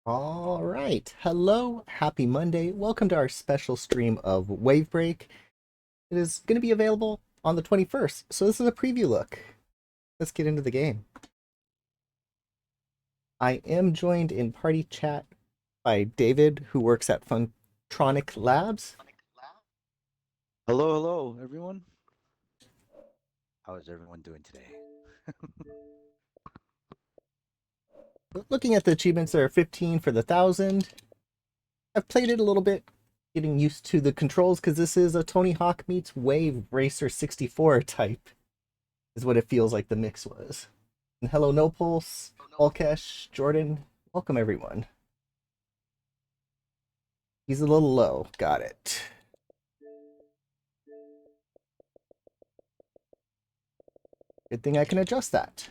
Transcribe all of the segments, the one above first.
All right. Hello, happy Monday. Welcome to our special stream of Wavebreak. It is going to be available on the 21st, so this is a preview look. Let's get into the game. I am joined in party chat by David, who works at Funtronic Labs. Hello, everyone. How is everyone doing today? Looking at the achievements, there are 15 for the 1,000. I've played it a little bit, getting used to the controls, because this is a Tony Hawk meets Wave Racer 64 type, is what it feels like the mix was. And hello, No Pulse, Alkesh, Jordan. Welcome, everyone. He's a little low. Got it. Good thing I can adjust that.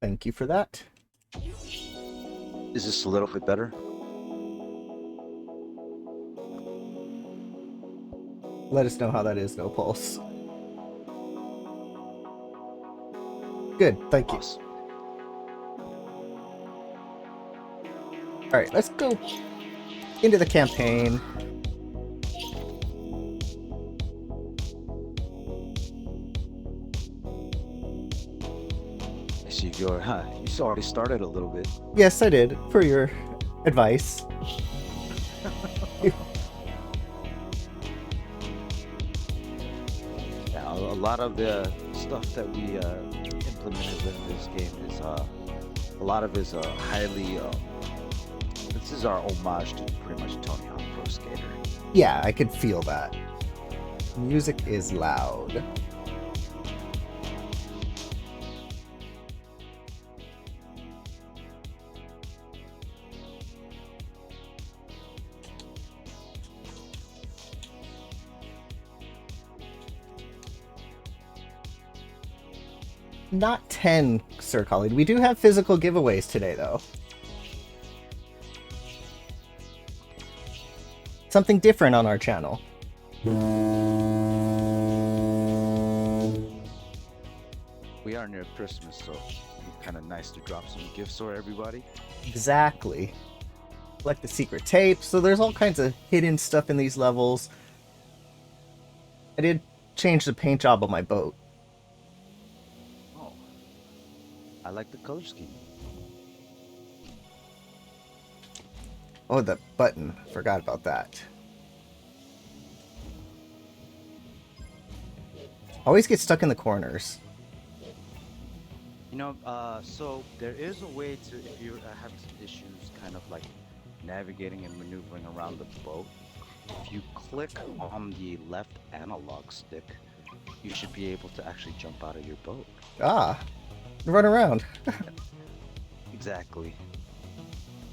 Thank you for that. Is this a little bit better? Let us know how that is, No Pulse. Good, thank you. Awesome. Alright, let's go into the campaign. I see you already started a little bit. Yes, I did, for your advice. Yeah, a lot of the stuff that we implemented within this game is a lot of is highly. This is our homage to pretty much Tony Hawk Pro Skater. Yeah, I could feel that. Music is loud. Not 10, Sir Khalid. We do have physical giveaways today, though. Something different on our channel. We are near Christmas, so it'd be kind of nice to drop some gifts for everybody. Exactly. Like the secret tape, so there's all kinds of hidden stuff in these levels. I did change the paint job on my boat. Oh, I like the color scheme. Oh, the button. Forgot about that. Always get stuck in the corners. You know, so there is a way to, if you have some issues kind of like navigating and maneuvering around the boat, if you click on the left analog stick, you should be able to actually jump out of your boat. Ah, run around. Exactly.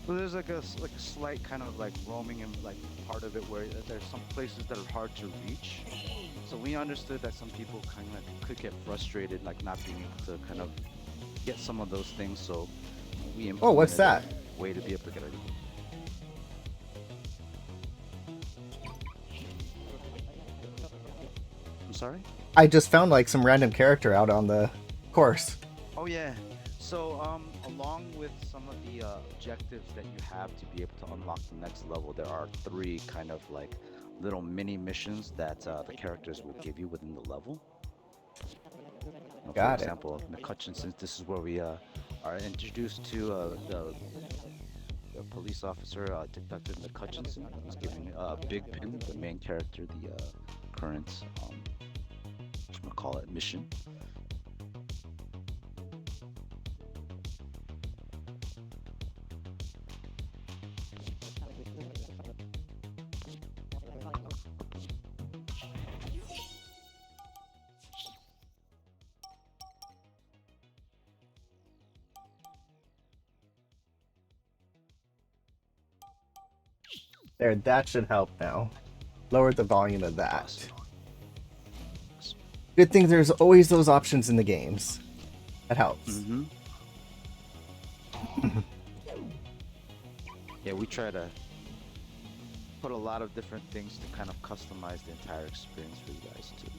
So there's like a slight kind of like roaming and like part of it where there's some places that are hard to reach. So we understood that some people kind of could get frustrated, like not being able to kind of get some of those things. So we Oh, what's that? implemented a way to be able to get it. I'm sorry? I just found like some random character out on the course. Oh yeah. So along with some of the objectives that you have to be able to unlock the next level, there are 3 kind of like little mini missions that the characters will give you within the level. Got For it. example, McCutcheon, since this is where we are introduced to the police officer, Detective McCutcheon, who's giving Big Pin, the main character, the current call it mission. There, that should help now. Lower the volume of that. Good thing there's always those options in the games. That helps. Mm-hmm. Yeah, we try to put a lot of different things to kind of customize the entire experience for you guys too.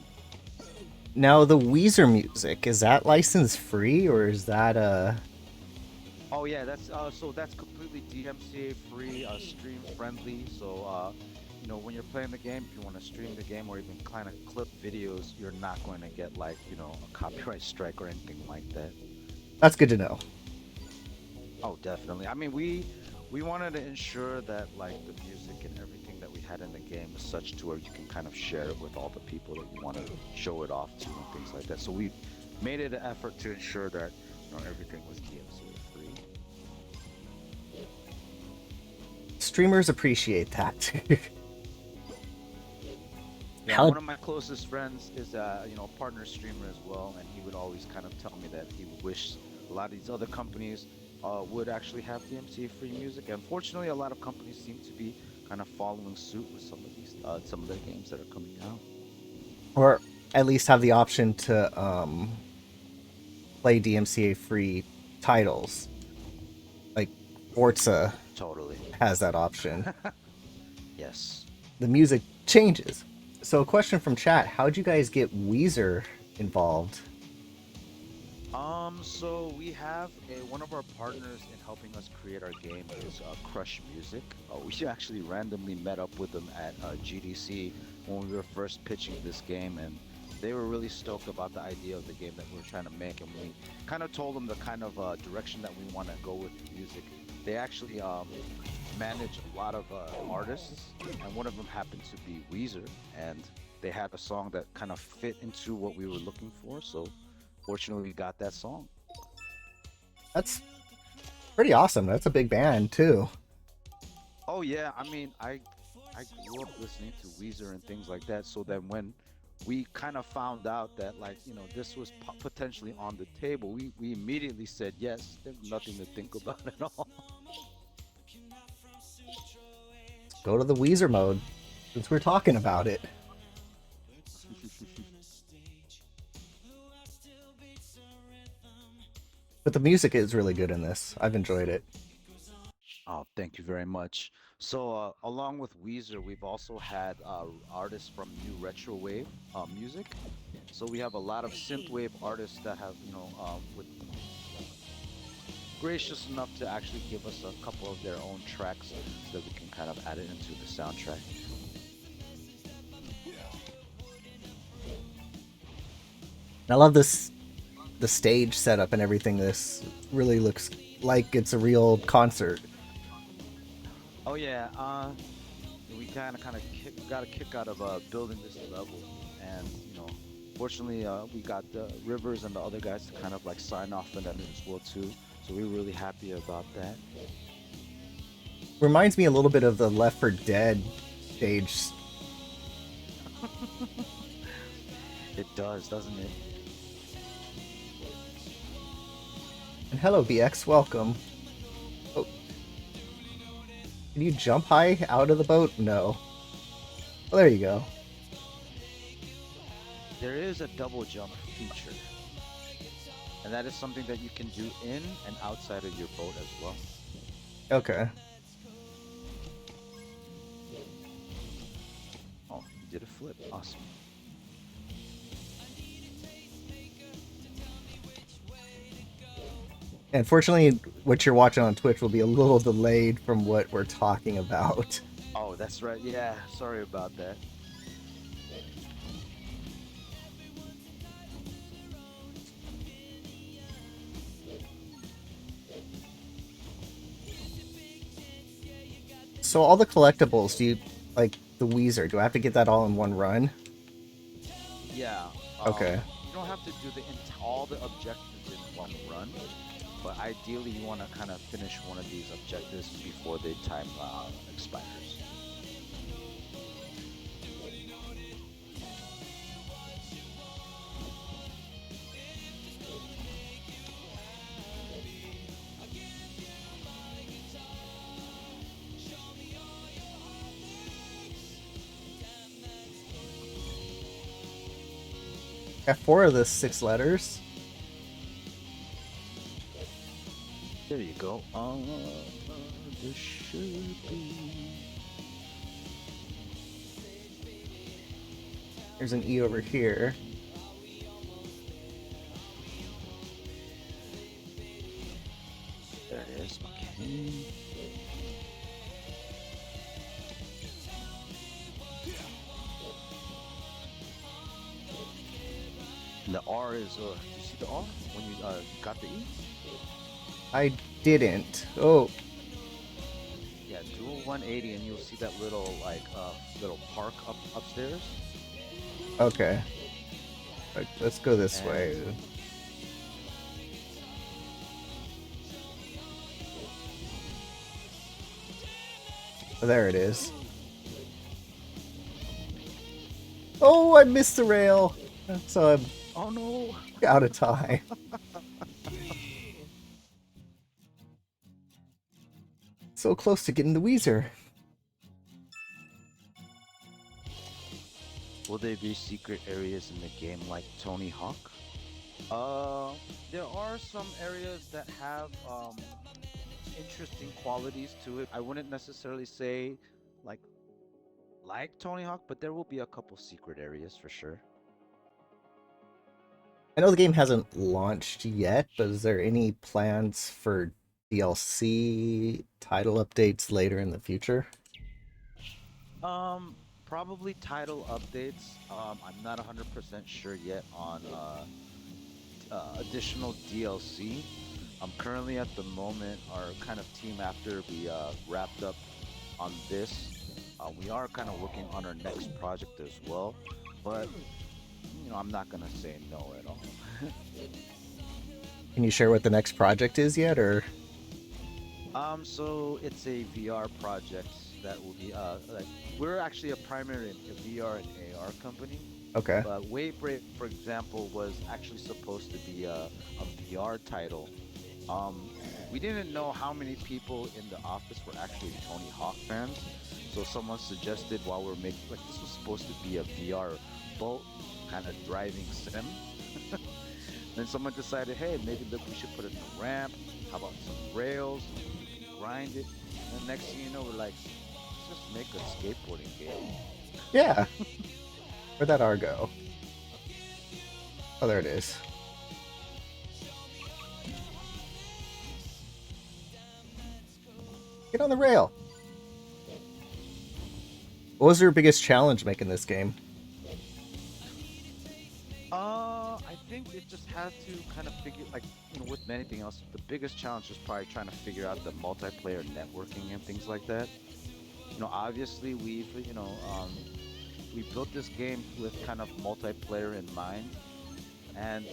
Now, the Weezer music, is that license free or is that Oh yeah, that's so that's completely DMCA free, stream friendly. So you know, when you're playing the game, if you want to stream the game or even kind of clip videos, you're not going to get like, you know, a copyright strike or anything like that. That's good to know. Oh, definitely. I mean, we wanted to ensure that like the music and everything that we had in the game is such to where you can kind of share it with all the people that you want to show it off to and things like that. So we made it an effort to ensure that, you know, everything was DMCA free. Streamers appreciate that. Yeah, How- one of my closest friends is you know, a partner streamer as well, and he would always kind of tell me that he wished a lot of these other companies would actually have DMCA free music. Unfortunately, a lot of companies seem to be kind of following suit with some of these some of their games that are coming out. Or at least have the option to play DMCA free titles. Like Forza Totally. has that option. Yes. The music changes. So a question from chat, how'd you guys get Weezer involved? So we have one of our partners in helping us create our game is Crush Music. We actually randomly met up with them at GDC when we were first pitching this game, and they were really stoked about the idea of the game that we were trying to make, and we kind of told them the kind of direction that we want to go with the music. They actually manage a lot of artists, and one of them happened to be Weezer, and they had a song that kind of fit into what we were looking for, so fortunately we got that song. That's pretty awesome. That's a big band too. Oh yeah, I mean, I grew up listening to Weezer and things like that. So then when we kind of found out that like this was potentially on the table, we immediately said yes. There's nothing to think about at all. Go to the Weezer mode since we're talking about it. But the music is really good in this. I've enjoyed it. Oh, thank you very much. So, along with Weezer, we've also had artists from new retro wave music. So we have a lot of synthwave artists that have, with gracious enough to actually give us a couple of their own tracks so that we can kind of add it into the soundtrack. And I love this, the stage setup and everything. This really looks like it's a real concert. Oh yeah, we kind of got a kick out of building this level, and fortunately, we got the Rivers and the other guys to kind of like sign off on that as well too. So we're really happy about that. Reminds me a little bit of the Left 4 Dead stage. It does, doesn't it? And hello, BX, welcome. Oh, can you jump high out of the boat? No. Well, there you go. There is a double jump feature, and that is something that you can do in and outside of your boat as well. Okay. Oh, you did a flip. Awesome. And fortunately, what you're watching on Twitch will be a little delayed from what we're talking about. Oh, that's right. Yeah, sorry about that. So all the collectibles, do you like the Weezer? Do I have to get that all in one run? Yeah. Okay. You don't have to do all the objectives in one run, but ideally you want to kind of finish one of these objectives before the time expires. Got 4 of the 6 letters. There you go. There should be. There's an E over here. There it is. Okay. And the R is, do you see the R when you got the E? I didn't. Oh, Yeah, do a 180 and you'll see that little, like, little park upstairs. okay. Right, let's go this And way. Oh, there it is. Oh, I missed the rail. So I'm oh no! out of time. So close to getting the Weezer. Will there be secret areas in the game like Tony Hawk? There are some areas that have interesting qualities to it. I wouldn't necessarily say like Tony Hawk, but there will be a couple secret areas for sure. I know the game hasn't launched yet, but is there any plans for DLC title updates later in the future? Probably title updates. I'm not 100% sure yet on additional DLC. Currently at the moment, our kind of team after we wrapped up on this, we are kind of working on our next project as well. But I'm not gonna say no at all. Can you share what the next project is yet, or? So it's a VR project that will be like we're actually a primary a VR and AR company, Okay. but Wavebreak, for example, was actually supposed to be a VR title. Um, we didn't know how many people in the office were actually Tony Hawk fans, so someone suggested while we're making like this was supposed to be a VR boat kind of driving sim. Then someone decided, hey, maybe look, we should put in a ramp. How about some rails? You can grind it. And then next thing you know, we're like, let's just make a skateboarding game. Yeah. Where'd that R go? Oh, there it is. Get on the rail. What was your biggest challenge making this game? I think it just had to kind of figure, like, with anything else, the biggest challenge is probably trying to figure out the multiplayer networking and things like that. Obviously we built this game with kind of multiplayer in mind, and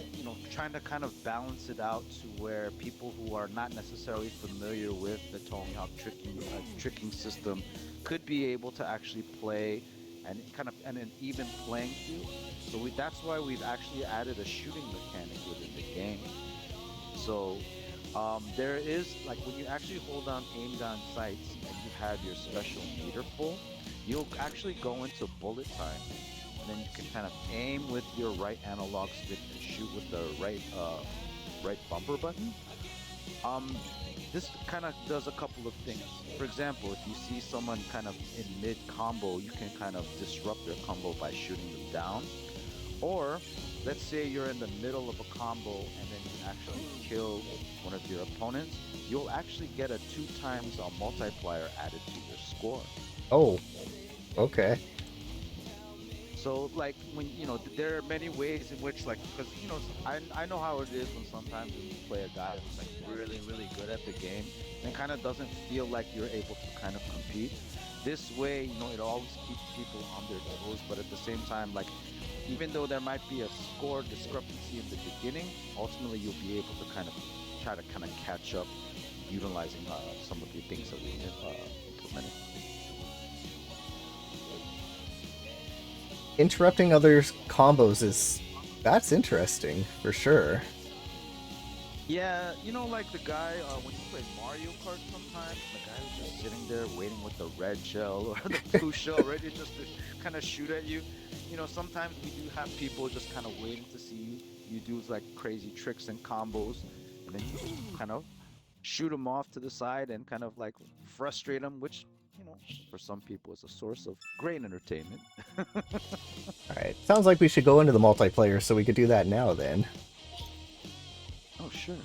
trying to kind of balance it out to where people who are not necessarily familiar with the Tony Hawk tricking system could be able to actually play and kind of an even playing field. So that's why we've actually added a shooting mechanic within the game. So there is like when you actually hold on aim down sights and you have your special meter full, you'll actually go into bullet time, and then you can kind of aim with your right analog stick and shoot with the right bumper button. Um, this kind of does a couple of things. For example, if you see someone kind of in mid combo, you can kind of disrupt their combo by shooting them down. Or let's say you're in the middle of a combo and then you actually kill one of your opponents, you'll actually get a 2 times multiplier added to your score. Oh, okay. So like when there are many ways in which like because I know how it is when sometimes when you play a guy who's like really good at the game and kind of doesn't feel like you're able to kind of compete. This way, it always keeps people on their toes, but at the same time, like even though there might be a score discrepancy in the beginning, ultimately you'll be able to kind of try to kind of catch up utilizing some of the things that we implemented. Interrupting others' combos that's interesting for sure. Yeah, like the guy when you play Mario Kart sometimes, the guy who's just sitting there waiting with the red shell or the blue shell ready just to kind of shoot at you. Sometimes we do have people just kind of waiting to see you do like crazy tricks and combos, and then you just kind of shoot them off to the side and kind of like frustrate them, which for some people is a source of great entertainment. Alright, sounds like we should go into the multiplayer so we could do that now then. Oh, sure.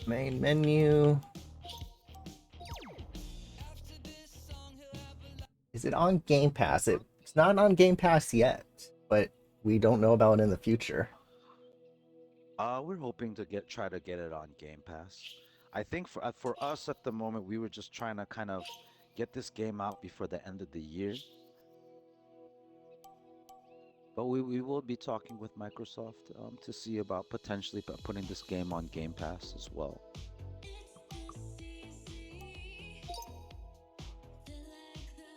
Main menu. Is it on Game Pass? It's not on Game Pass yet, but we don't know about it in the future. We're hoping to try to get it on Game Pass. I think for us at the moment, we were just trying to kind of get this game out before the end of the year. But we will be talking with Microsoft to see about potentially putting this game on Game Pass as well.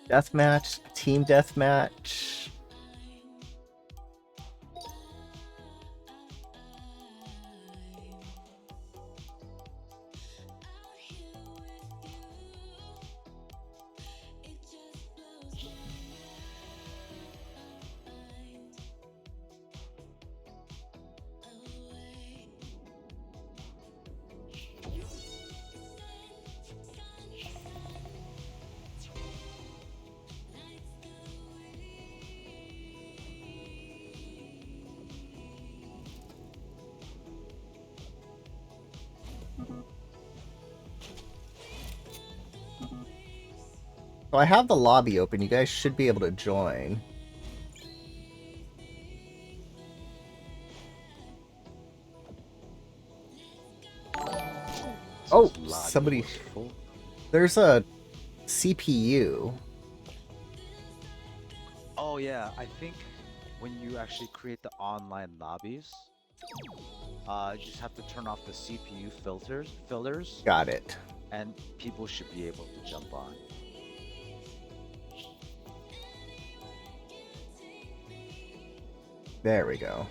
Deathmatch, team deathmatch. So I have the lobby open. You guys should be able to join. Oh, Says lobby somebody. was full. There's a CPU. Oh yeah, I think when you actually create the online lobbies, you just have to turn off the CPU fillers, Got it. and people should be able to jump on. There we go.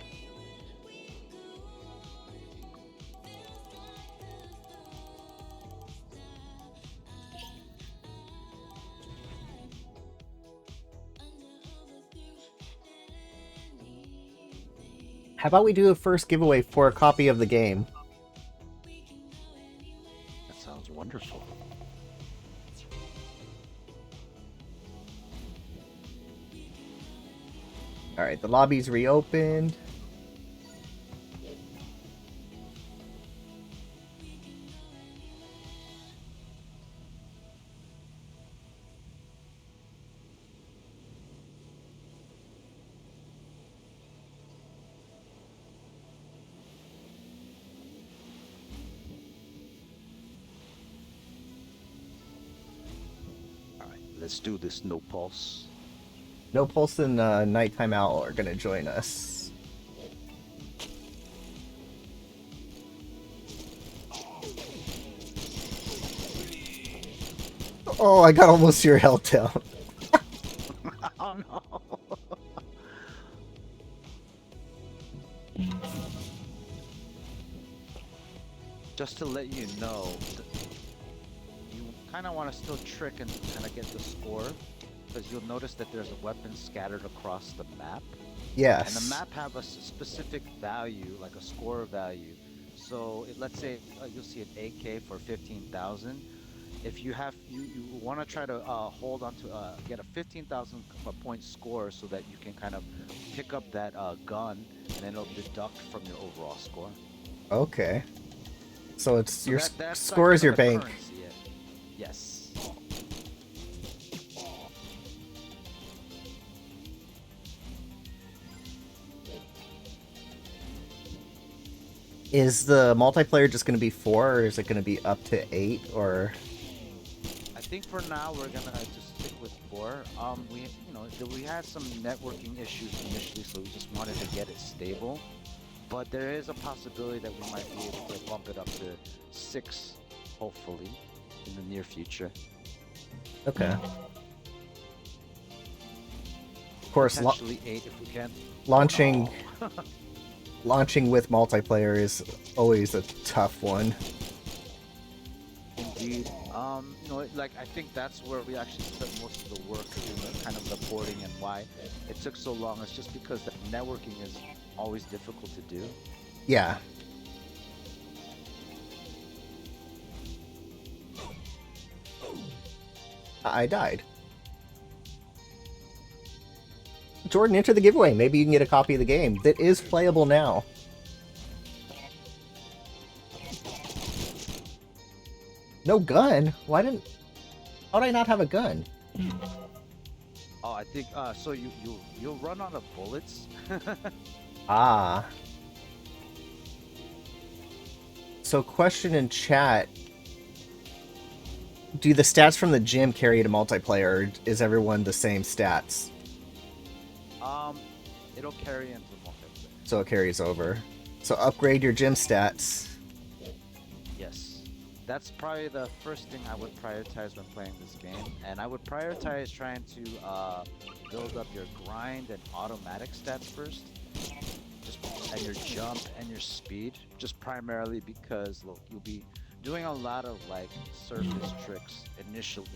How about we do a first giveaway for a copy of the game? That sounds wonderful. All right, the lobby's reopened. All right, let's do this. No pulse. No Pulse and Nighttime Owl are gonna join us. Oh, I got almost your health down. Oh no. Just to let you know, you kind of want to still trick and kind of get the score, because you'll notice that there's a weapon scattered across the map. Yes. And the map have a specific value, like a score value. So let's say you'll see an AK for 15,000. If you have you want to try to hold on to get a 15,000 point score so that you can kind of pick up that gun, and then it'll deduct from your overall score. Okay. So it's So your that's score like is your kind of bank. the currency, yeah. Yes. Is the multiplayer just going to be 4, or is it going to be up to 8, or? I think for now we're gonna just stick with 4. We had some networking issues initially, so we just wanted to get it stable. But there is a possibility that we might be able to bump it up to 6, hopefully, in the near future. Okay. Of course, Potentially 8 if we can. launching Oh, launching with multiplayer is always a tough one. indeed. Like I think that's where we actually spent most of the work doing kind of the porting, and why it took so long. It's just because the networking is always difficult to do. Yeah. I died. Jordan, enter the giveaway. Maybe you can get a copy of the game that is playable now. No gun? How'd I not have a gun? Oh, I think so. You'll run out of bullets. Ah. So question in chat. Do the stats from the gym carry to multiplayer, or is everyone the same stats? It'll carry into multiplayer. So it carries over. So upgrade your gym stats. Yes, that's probably the first thing I would prioritize when playing this game, and I would prioritize trying to build up your grind and automatic stats first, and your jump and your speed, just primarily because you'll be doing a lot of like surface tricks initially.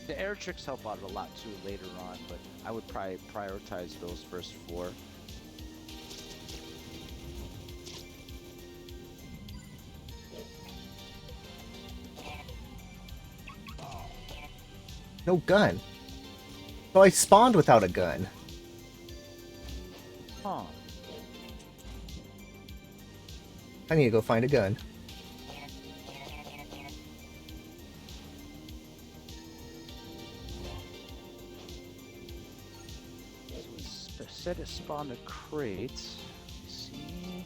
The air tricks help out a lot too later on, but I would probably prioritize those first 4. No gun. So I spawned without a gun. Huh. I need to go find a gun. So it said it spawned a crate. Let's see.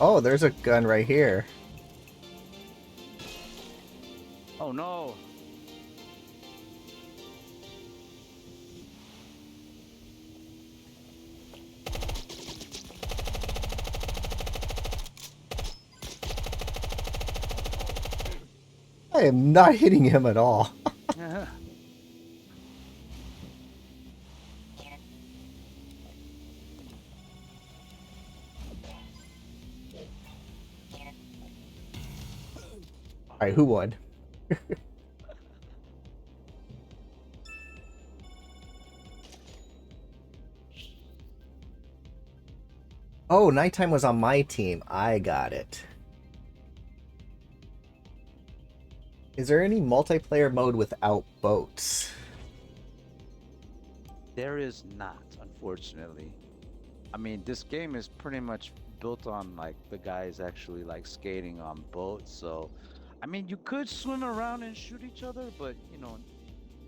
Oh, there's a gun right here. Oh no! I am not hitting him at all. Yeah. Alright, who won? Oh, nighttime was on my team. I got it. Is there any multiplayer mode without boats? There is not, unfortunately. I mean, this game is pretty much built on like the guys actually like skating on boats. So, I mean, you could swim around and shoot each other, but you know,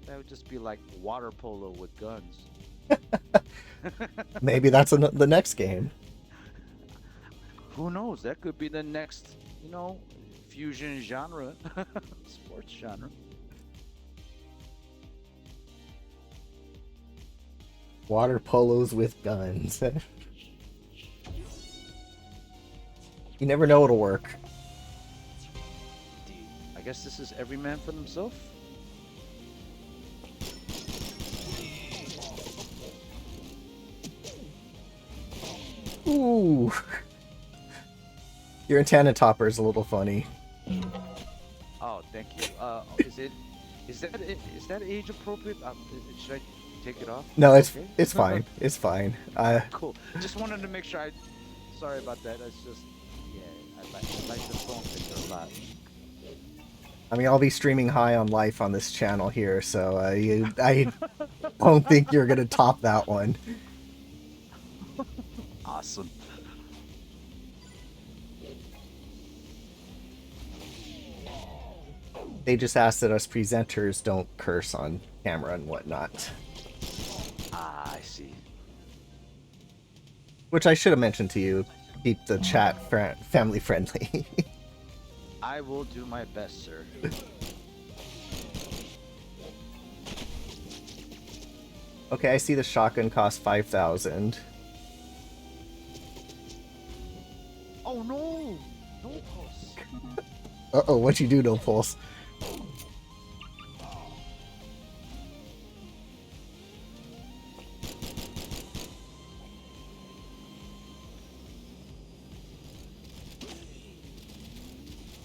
that would just be like water polo with guns. Maybe that's the next game. Who knows? That could be the next, you know, fusion genre, sports genre. Water polos with guns. You never know it'll work. Indeed. I guess this is every man for themselves. Ooh. Your antenna topper is a little funny. Oh, thank you. Is that age appropriate? Should I take it off? No, Okay. it's fine. It's fine. Cool. Just wanted to make sure I. Sorry about that. That's just. Yeah, I like the phone picture a lot. I mean, I'll be streaming high on life on this channel here, so I don't think you're gonna top that one. Awesome. They just ask that us presenters don't curse on camera and whatnot. Ah, I see. Which I should have mentioned to you. Keep the chat family friendly. I will do my best, sir. Okay, I see the shotgun costs 5,000. Oh no! No pulse. Uh-oh, what'd you do, No Pulse?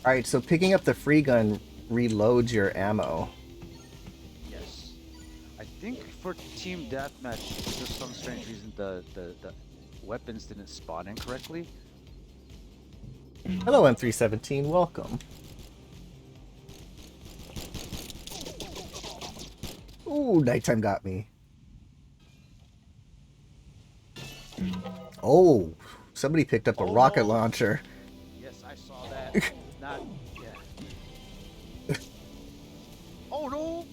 Alright, so picking up the free gun reloads your ammo. Yes. I think for team deathmatch, for just some strange reason, the weapons didn't spawn in correctly. Hello, M317, welcome. Ooh, nighttime got me. Oh, somebody picked up a rocket launcher. Yes, I saw that. Not. Yeah. Oh no!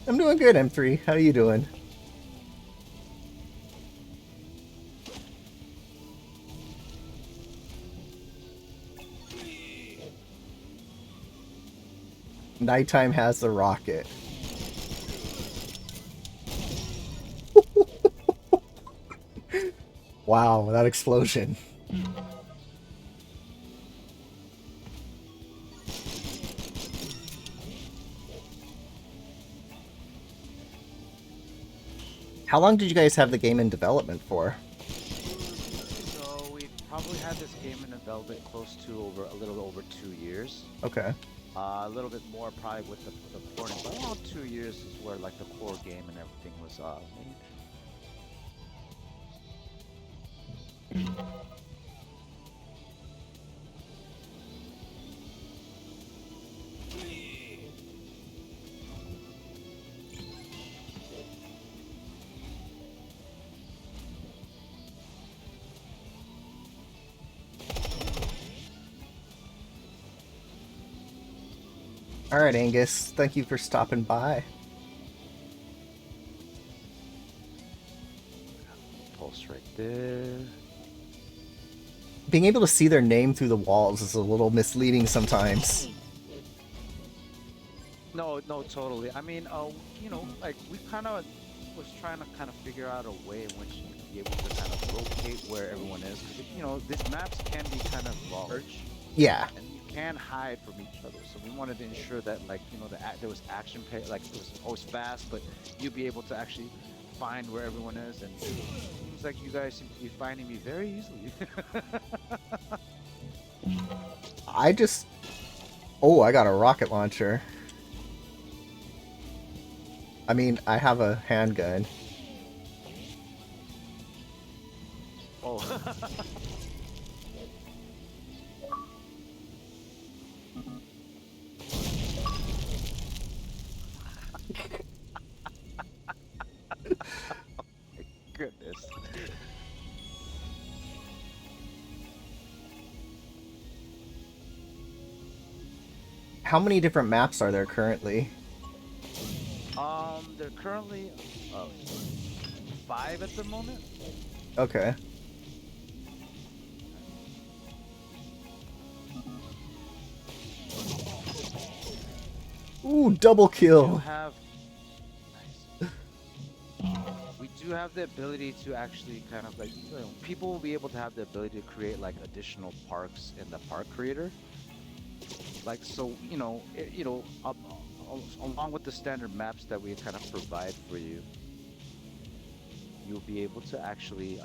I'm doing good, M3. How you doing? Nighttime has the rocket. Wow, that explosion. How long did you guys have the game in development for? So we probably had this game in development close to a little over 2 years. Okay. A little bit more probably with the porting, but around 2 years is where like the core game and everything was made. Alright, Angus. Thank you for stopping by. Pulse right there. being able to see their name through the walls is a little misleading sometimes. No, no, totally. I mean, you know, like we kind of was trying to kind of figure out a way in which you'd be able to kind of locate where everyone is, because you know, these maps can be kind of large, Yeah. and you can hide from each other. So we wanted to ensure that, like, you know, there was action pay, like it was always fast, but you'd be able to actually find where everyone is. And it seems like you guys seem to be finding me very easily. I just... Oh, I got a rocket launcher. I mean, I have a handgun. Oh. Goodness. How many different maps are there currently? They're currently uh, 5 at the moment. Okay. Ooh, double Do kill. have nice. We do have the ability to actually kind of like, you know, people will be able to have the ability to create like additional parks in the park creator. Like, so, you know, along with the standard maps that we kind of provide for you, you'll be able to actually,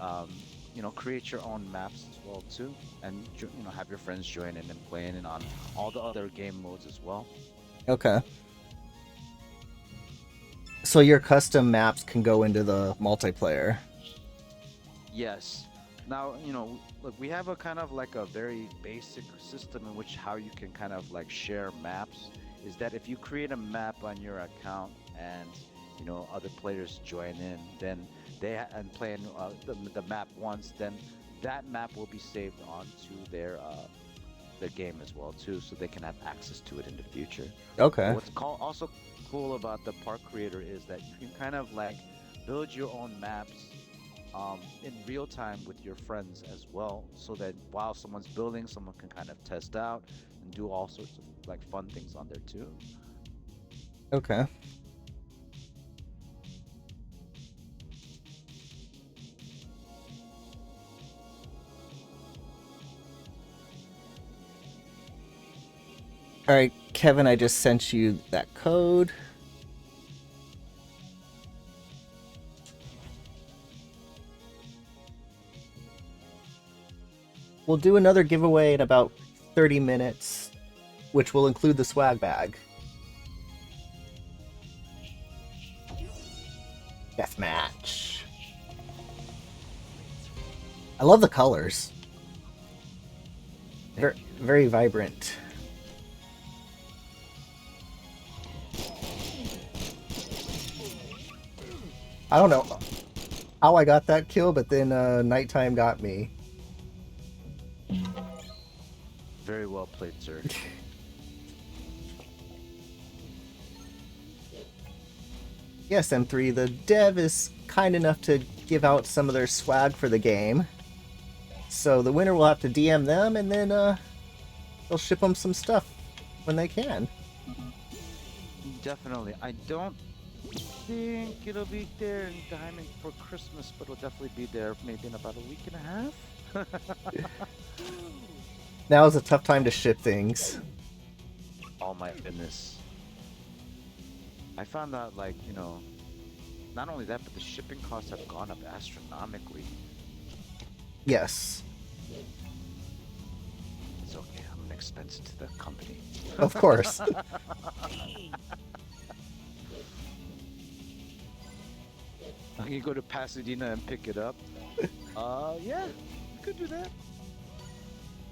you know, create your own maps as well too, and you know, have your friends join in and playing in on all the other game modes as well. Okay. So your custom maps can go into the multiplayer. Yes. Now, you know, look, we have a kind of like a very basic system in which how you can kind of like share maps is that if you create a map on your account and, you know, other players join in, then and playing the map once, then that map will be saved onto their game as well too, so they can have access to it in the future. But Okay. what's also cool about the park creator is that you can kind of like build your own maps in real time with your friends as well, so that while someone's building, someone can kind of test out and do all sorts of like fun things on there too. Okay. All right, Kevin, I just sent you that code. We'll do another giveaway in about 30 minutes, which will include the swag bag. Deathmatch. I love the colors. Thank you. Very vibrant. I don't know how I got that kill, but then nighttime got me. Very well played, sir. Yes, M3, the dev is kind enough to give out some of their swag for the game. So the winner will have to DM them, and then they'll ship them some stuff when they can. Definitely. I don't think it'll be there in timing for Christmas, but it'll definitely be there maybe in about a week and a half. Now is a tough time to ship things. Oh my goodness. I found out, like, you know, not only that, but the shipping costs have gone up astronomically. Yes, It's okay, I'm an expense to the company. of course. You go to Pasadena and pick it up. Yeah, you could do that.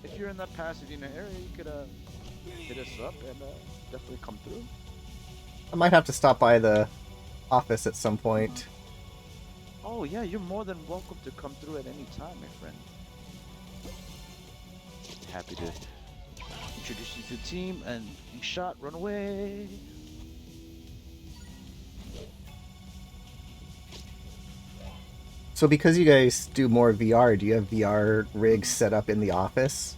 If you're in that Pasadena area, you could hit us up and definitely come through. I might have to stop by the office at some point. Oh yeah, you're more than welcome to come through at any time, my friend. Happy to introduce you to the team and you shot, run away. So because you guys do more VR, do you have VR rigs set up in the office?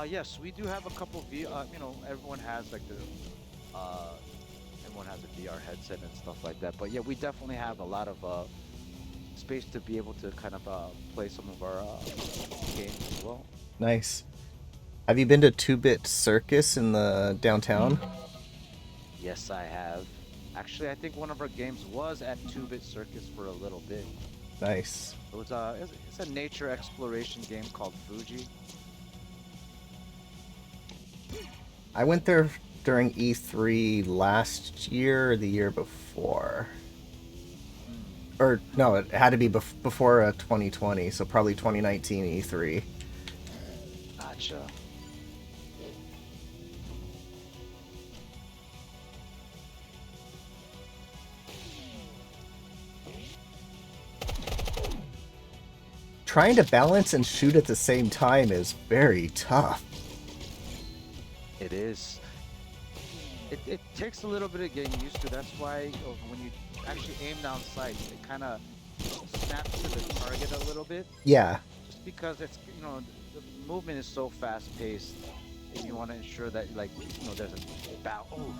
Yes, we do have a couple you know, everyone has like the uh everyone has a VR headset and stuff like that. But yeah, we definitely have a lot of space to be able to kind of play some of our games as well. Nice. Have you been to Two Bit Circus in the downtown? Yes, I have. Actually, I think one of our games was at 2-Bit Circus for a little bit. Nice. It was it's a nature exploration game called Fuji. I went there during E3 last year or the year before. Hmm, Or no, it had to be before 2020, so probably 2019 E3. gotcha. Trying to balance and shoot at the same time is very tough. It is. It takes a little bit of getting used to. That's why when you actually aim down sight, it kind of snaps to the target a little bit. Yeah. Just because it's, you know, the movement is so fast paced, and you want to ensure that, like, you know, there's a bow. Oh,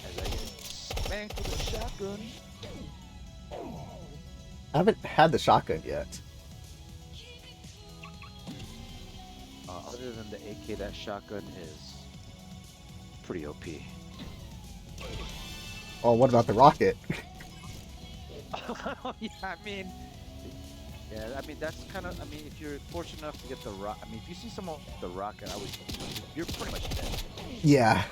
as I get spanked with a shotgun. I haven't had the shotgun yet. Other than the AK, that shotgun is pretty OP. Oh, what about the rocket? Yeah, I mean, yeah, I mean that's kind of. I mean, if you're fortunate enough to get the rock, I mean, if you see someone with the rocket, I would, you know, you're pretty much dead. Yeah.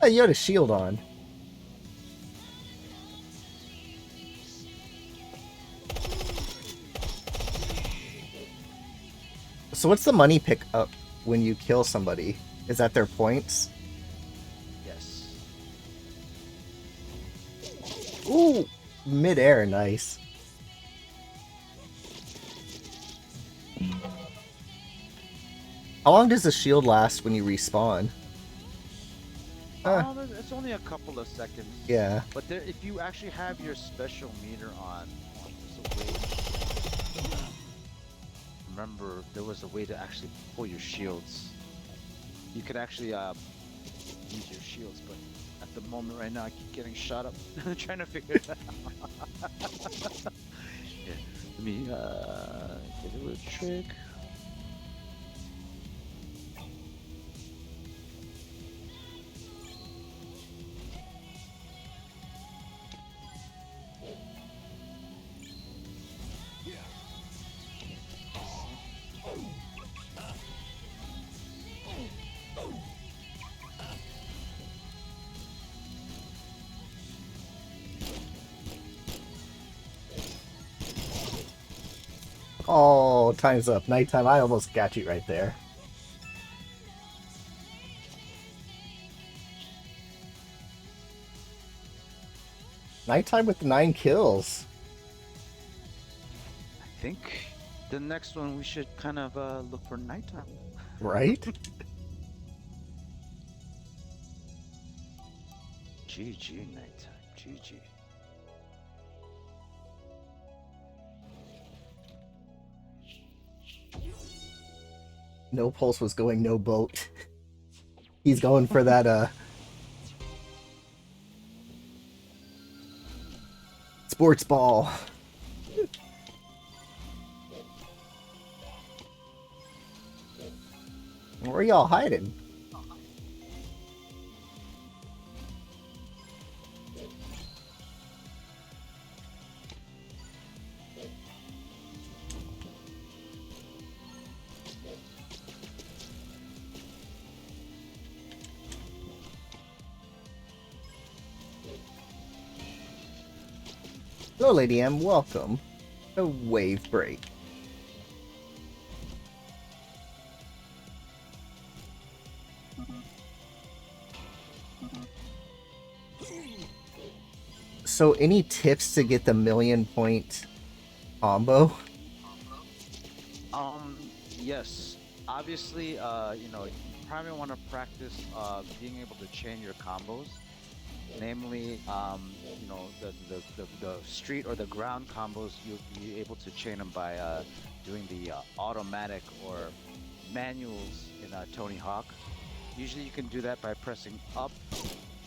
Oh, you had a shield on. So what's the money pick up when you kill somebody? Is that their points? Yes. Ooh, midair, nice. How long does the shield last when you respawn? It's only a couple of seconds. Yeah. But there, if you actually have your special meter on, there's a way. Remember, there was a way to actually pull your shields. You could actually use your shields, but at the moment right now, I keep getting shot up trying to figure it out. Yeah, let me get a little trick. Oh, time's up. Nighttime. I almost got you right there. Nighttime with the 9 kills. I think the next one we should kind of look for nighttime. Right? GG nighttime. GG. No Pulse was going no boat. He's going for that sports ball. Where are y'all hiding? Hello, Lady M. Welcome. A wave break. So, any tips to get the 1,000,000 point combo? Yes. Obviously, you know, primarily want to practice being able to chain your combos. Namely, you know, the street or the ground combos, you'll be able to chain them by doing the automatic or manuals in Tony Hawk. Usually you can do that by pressing up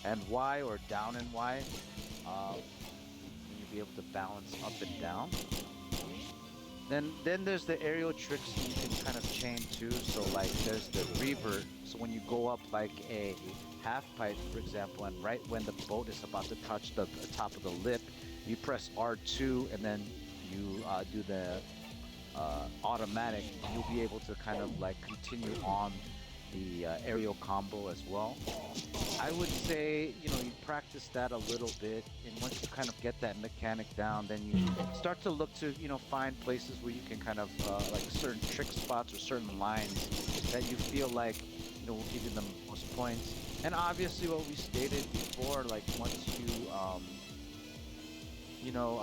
and Y or down and Y. And you'll be able to balance up and down. Then there's the aerial tricks that you can kind of chain too. So like there's the revert. So when you go up like a half pipe, for example, and right when the boat is about to touch the top of the lip, you press R2 and then you do the automatic. You'll be able to kind of like continue on the aerial combo as well. I would say, you know, you practice that a little bit, and once you kind of get that mechanic down, then you start to look to, you know, find places where you can kind of like certain trick spots or certain lines that you feel like, you know, will give you the most points. And obviously, what we stated before, like once you, you know,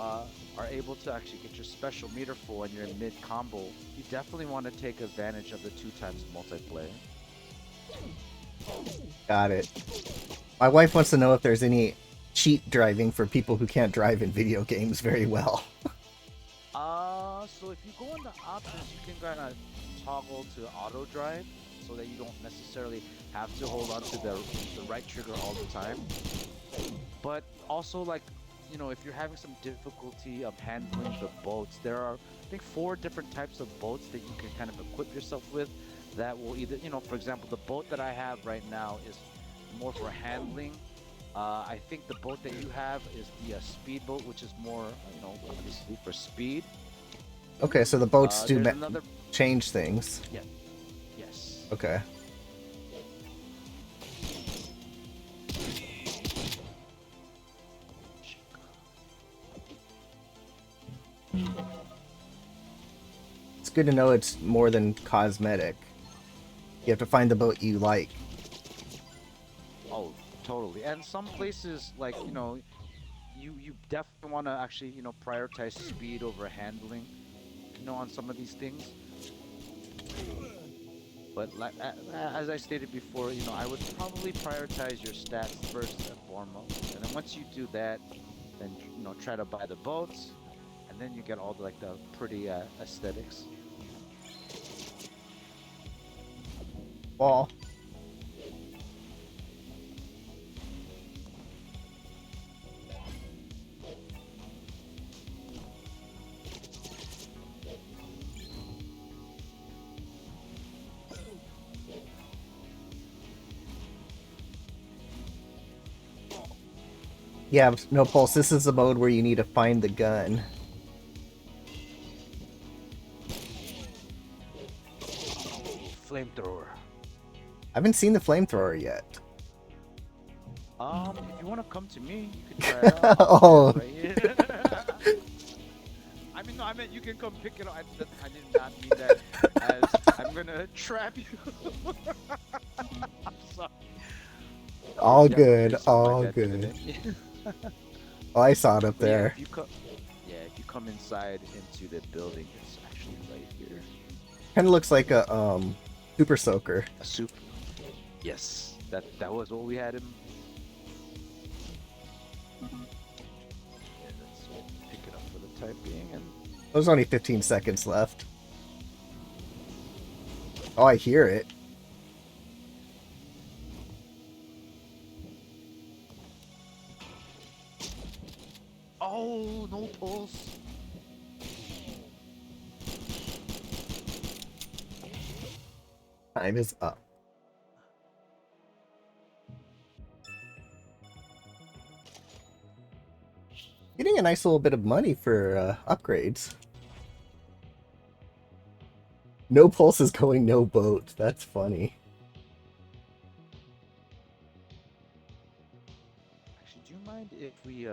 are able to actually get your special meter full and you're in mid combo, you definitely want to take advantage of the 2x multiplayer. Got it. My wife wants to know if there's any cheat driving for people who can't drive in video games very well. So if you go into options, you can kind of toggle to auto drive so that you don't necessarily have to hold on to the right trigger all the time. But also, like, you know, if you're having some difficulty of handling the boats, there are, I think, 4 different types of boats that you can kind of equip yourself with that will either, you know, for example, the boat that I have right now is more for handling. I think the boat that you have is the speed boat, which is more, you know, obviously for speed. Okay, so the boats do another... change things. Yeah. Yes. Okay. It's good to know it's more than cosmetic. You have to find the boat you like. Oh, totally. And some places, like, you know, you definitely want to actually, you know, prioritize speed over handling, you know, on some of these things. But like as I stated before, you know, I would probably prioritize your stats first and foremost. And then once you do that, then, you know, try to buy the boats, and then you get all the, like, the pretty aesthetics. Wall. Yeah, no pulse. This is the mode where you need to find the gun. Flamethrower. I haven't seen the flamethrower yet. If you want to come to me, you can try it out. Oh. Right here. I mean, no, I meant you can come pick it up. I did not mean that as I'm gonna trap you. I'm sorry. All Yeah, good, it's on my all bed good. today. Oh, I saw it up But yeah, there. if you come inside into the building, it's actually right here. Kind of looks like a super soaker. A soup. Yes, that was what we had him. Yeah, let's pick it up for the time being. And There's only 15 seconds left. Oh, I hear it. oh, no pulse. Time is up. Getting a nice little bit of money for upgrades. No pulse is going no boat. That's funny. Actually, do you mind if we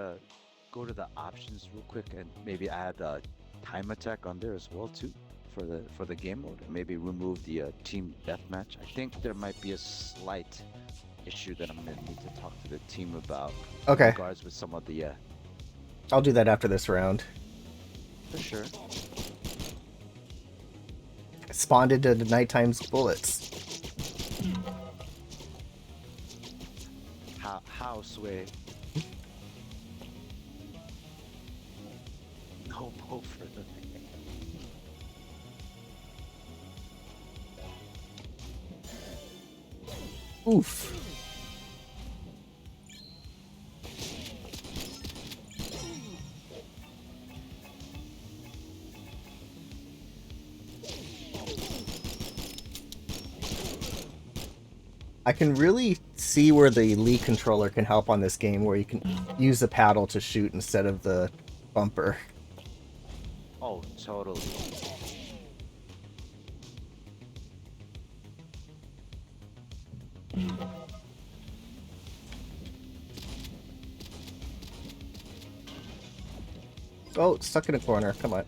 go to the options real quick and maybe add time attack on there as well too for the game mode, and maybe remove the team deathmatch? I think there might be a slight issue that I'm gonna need to talk to the team about. Okay. In regards with some of the I'll do that after this round. for sure. Responded to the nighttime's bullets. Houseway. No pull for the Oof. I can really see where the Elite controller can help on this game, where you can use the paddle to shoot instead of the bumper. Oh, totally. Oh, it's stuck in a corner. Come on.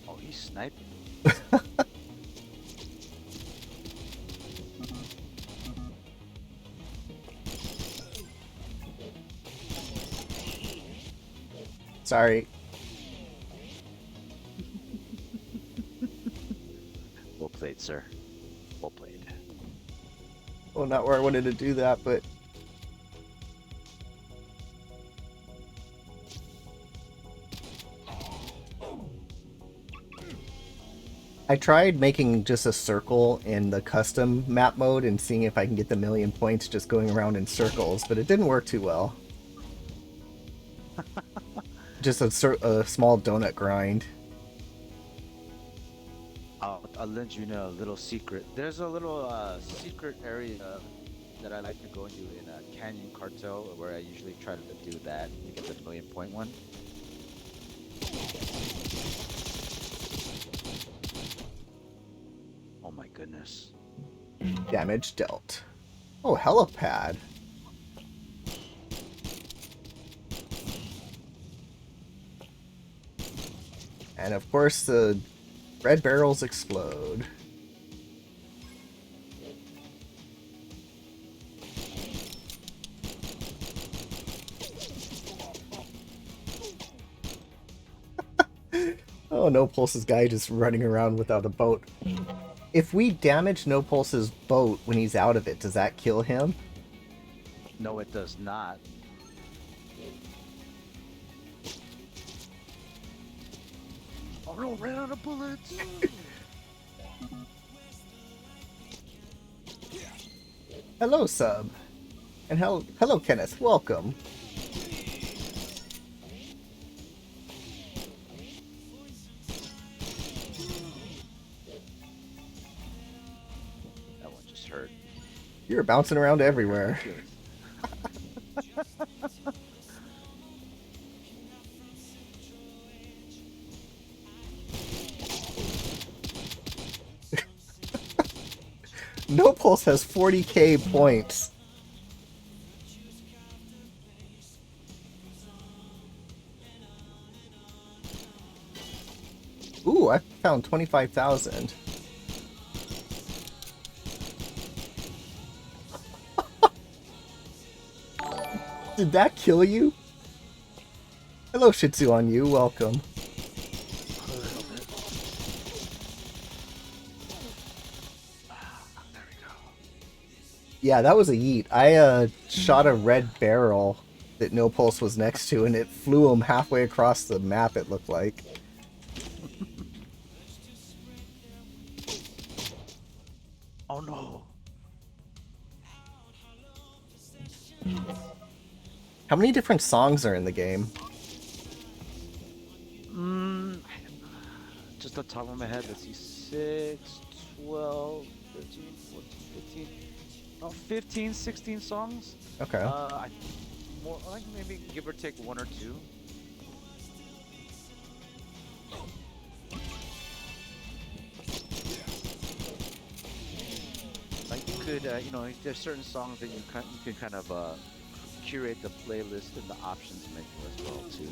Oh, he's sniping. Sorry. Well played, sir. Well played. Well, not where I wanted to do that, but I tried making just a circle in the custom map mode and seeing if I can get the 1,000,000 points just going around in circles, but it didn't work too well. Just a small donut grind. I'll let you know a little secret. There's a little secret area that I like to go into in Canyon Cartel, where I usually try to do that to get the 1,000,000 point one. Oh my goodness. Damage dealt. Oh, helipad. And of course, the red barrels explode. Oh, No Pulse's guy just running around without a boat. If we damage No Pulse's boat when he's out of it, does that kill him? No, it does not. Oh no, ran out of bullets. Hello, Sub. And hello, Kenneth. Welcome. That one just hurt. You're bouncing around everywhere. No Pulse has 40k points. Ooh, I found 25,000. Did that kill you? Hello, Shitsu on you. Welcome. There we go. Yeah, that was a yeet. I shot a red barrel that No Pulse was next to, and it flew him halfway across the map, it looked like. Oh no. How many different songs are in the game? Just the top of my head, let's see, 6, 12, 13, 14, 15, oh, 15, 16 songs. Okay. More like maybe give or take one or two. Like you could, there's certain songs that you can kind of curate the playlist in the options menu as well too.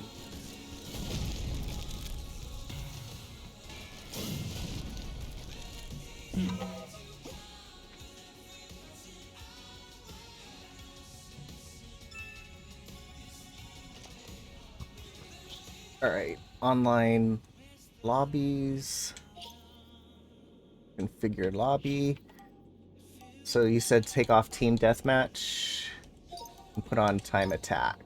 Alright, online lobbies, configure lobby. So you said take off team deathmatch and put on time attack.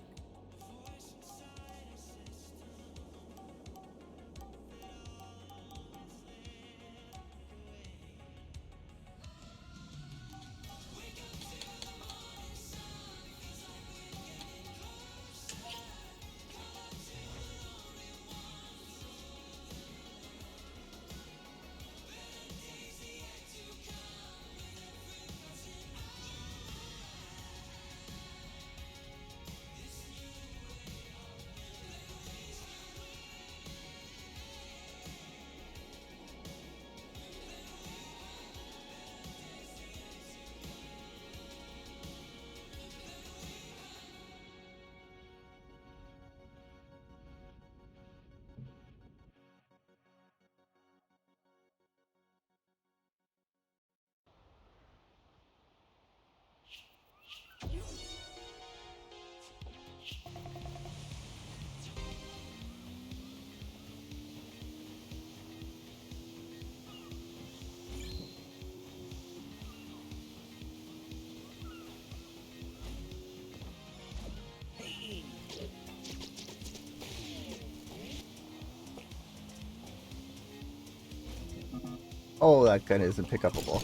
Oh, that gun isn't pick upable.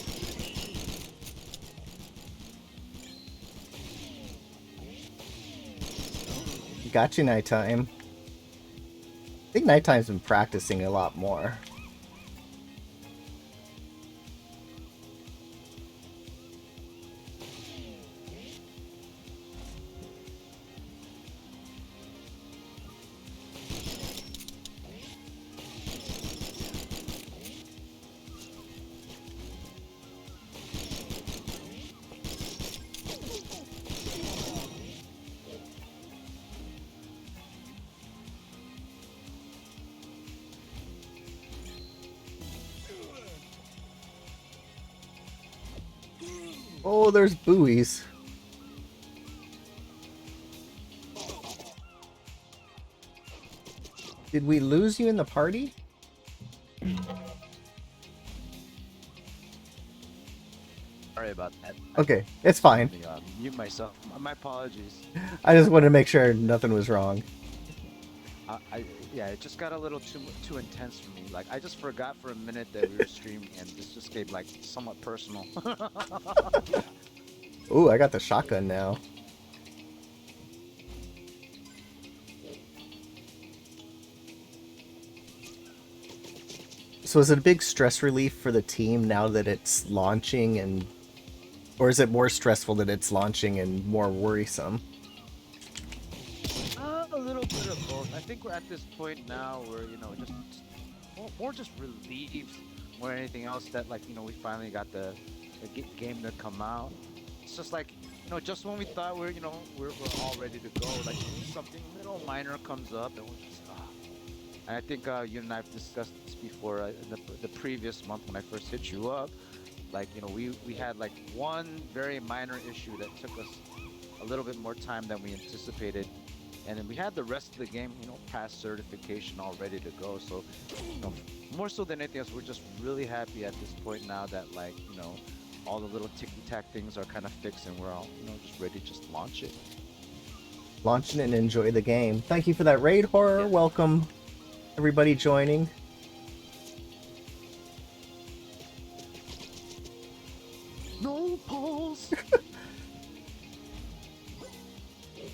Gotcha, Nighttime. I think Nighttime's been practicing a lot more. Oh, there's buoys. Did we lose you in the party? Sorry about that. Okay, it's fine. Let me mute myself. My apologies. I just wanted to make sure nothing was wrong. Yeah, it just got a little too intense for me. Like I just forgot for a minute that we were streaming, and this just gave like somewhat personal. Ooh, I got the shotgun now. So is it a big stress relief for the team now that it's launching, and or is it more stressful that it's launching and more worrisome? A little bit of both. I think we're at this point now where just more just relieved more than anything else that like we finally got the game to come out. It's just like just when we thought we're all ready to go, like something little minor comes up and we're just And I think you and I've discussed this before in the previous month when I first hit you up. Like we had like one very minor issue that took us a little bit more time than we anticipated, and then we had the rest of the game past certification all ready to go. So more so than anything else, we're just really happy at this point now that like all the little ticky tack things are kind of fixed and we're all just ready to just launch it. Launch it and enjoy the game. Thank you for that raid, Horror. Yeah. Welcome everybody joining. No pulse.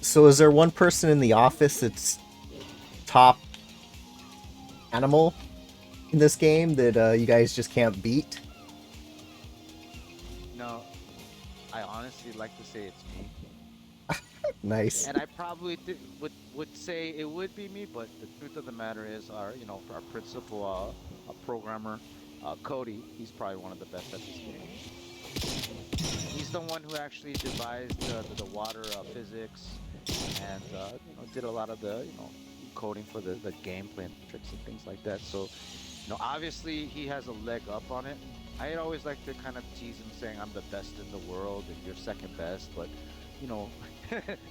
So is there one person in the office that's top animal in this game that you guys just can't beat? No, I honestly like to say it's me. Nice. And I probably would say it would be me, but the truth of the matter is, our principal programmer, Cody, he's probably one of the best at this game. He's the one who actually devised the water physics and did a lot of the coding for the gameplay and tricks and things like that. So obviously he has a leg up on it. I always like to kind of tease him saying I'm the best in the world and you're second best, but you know,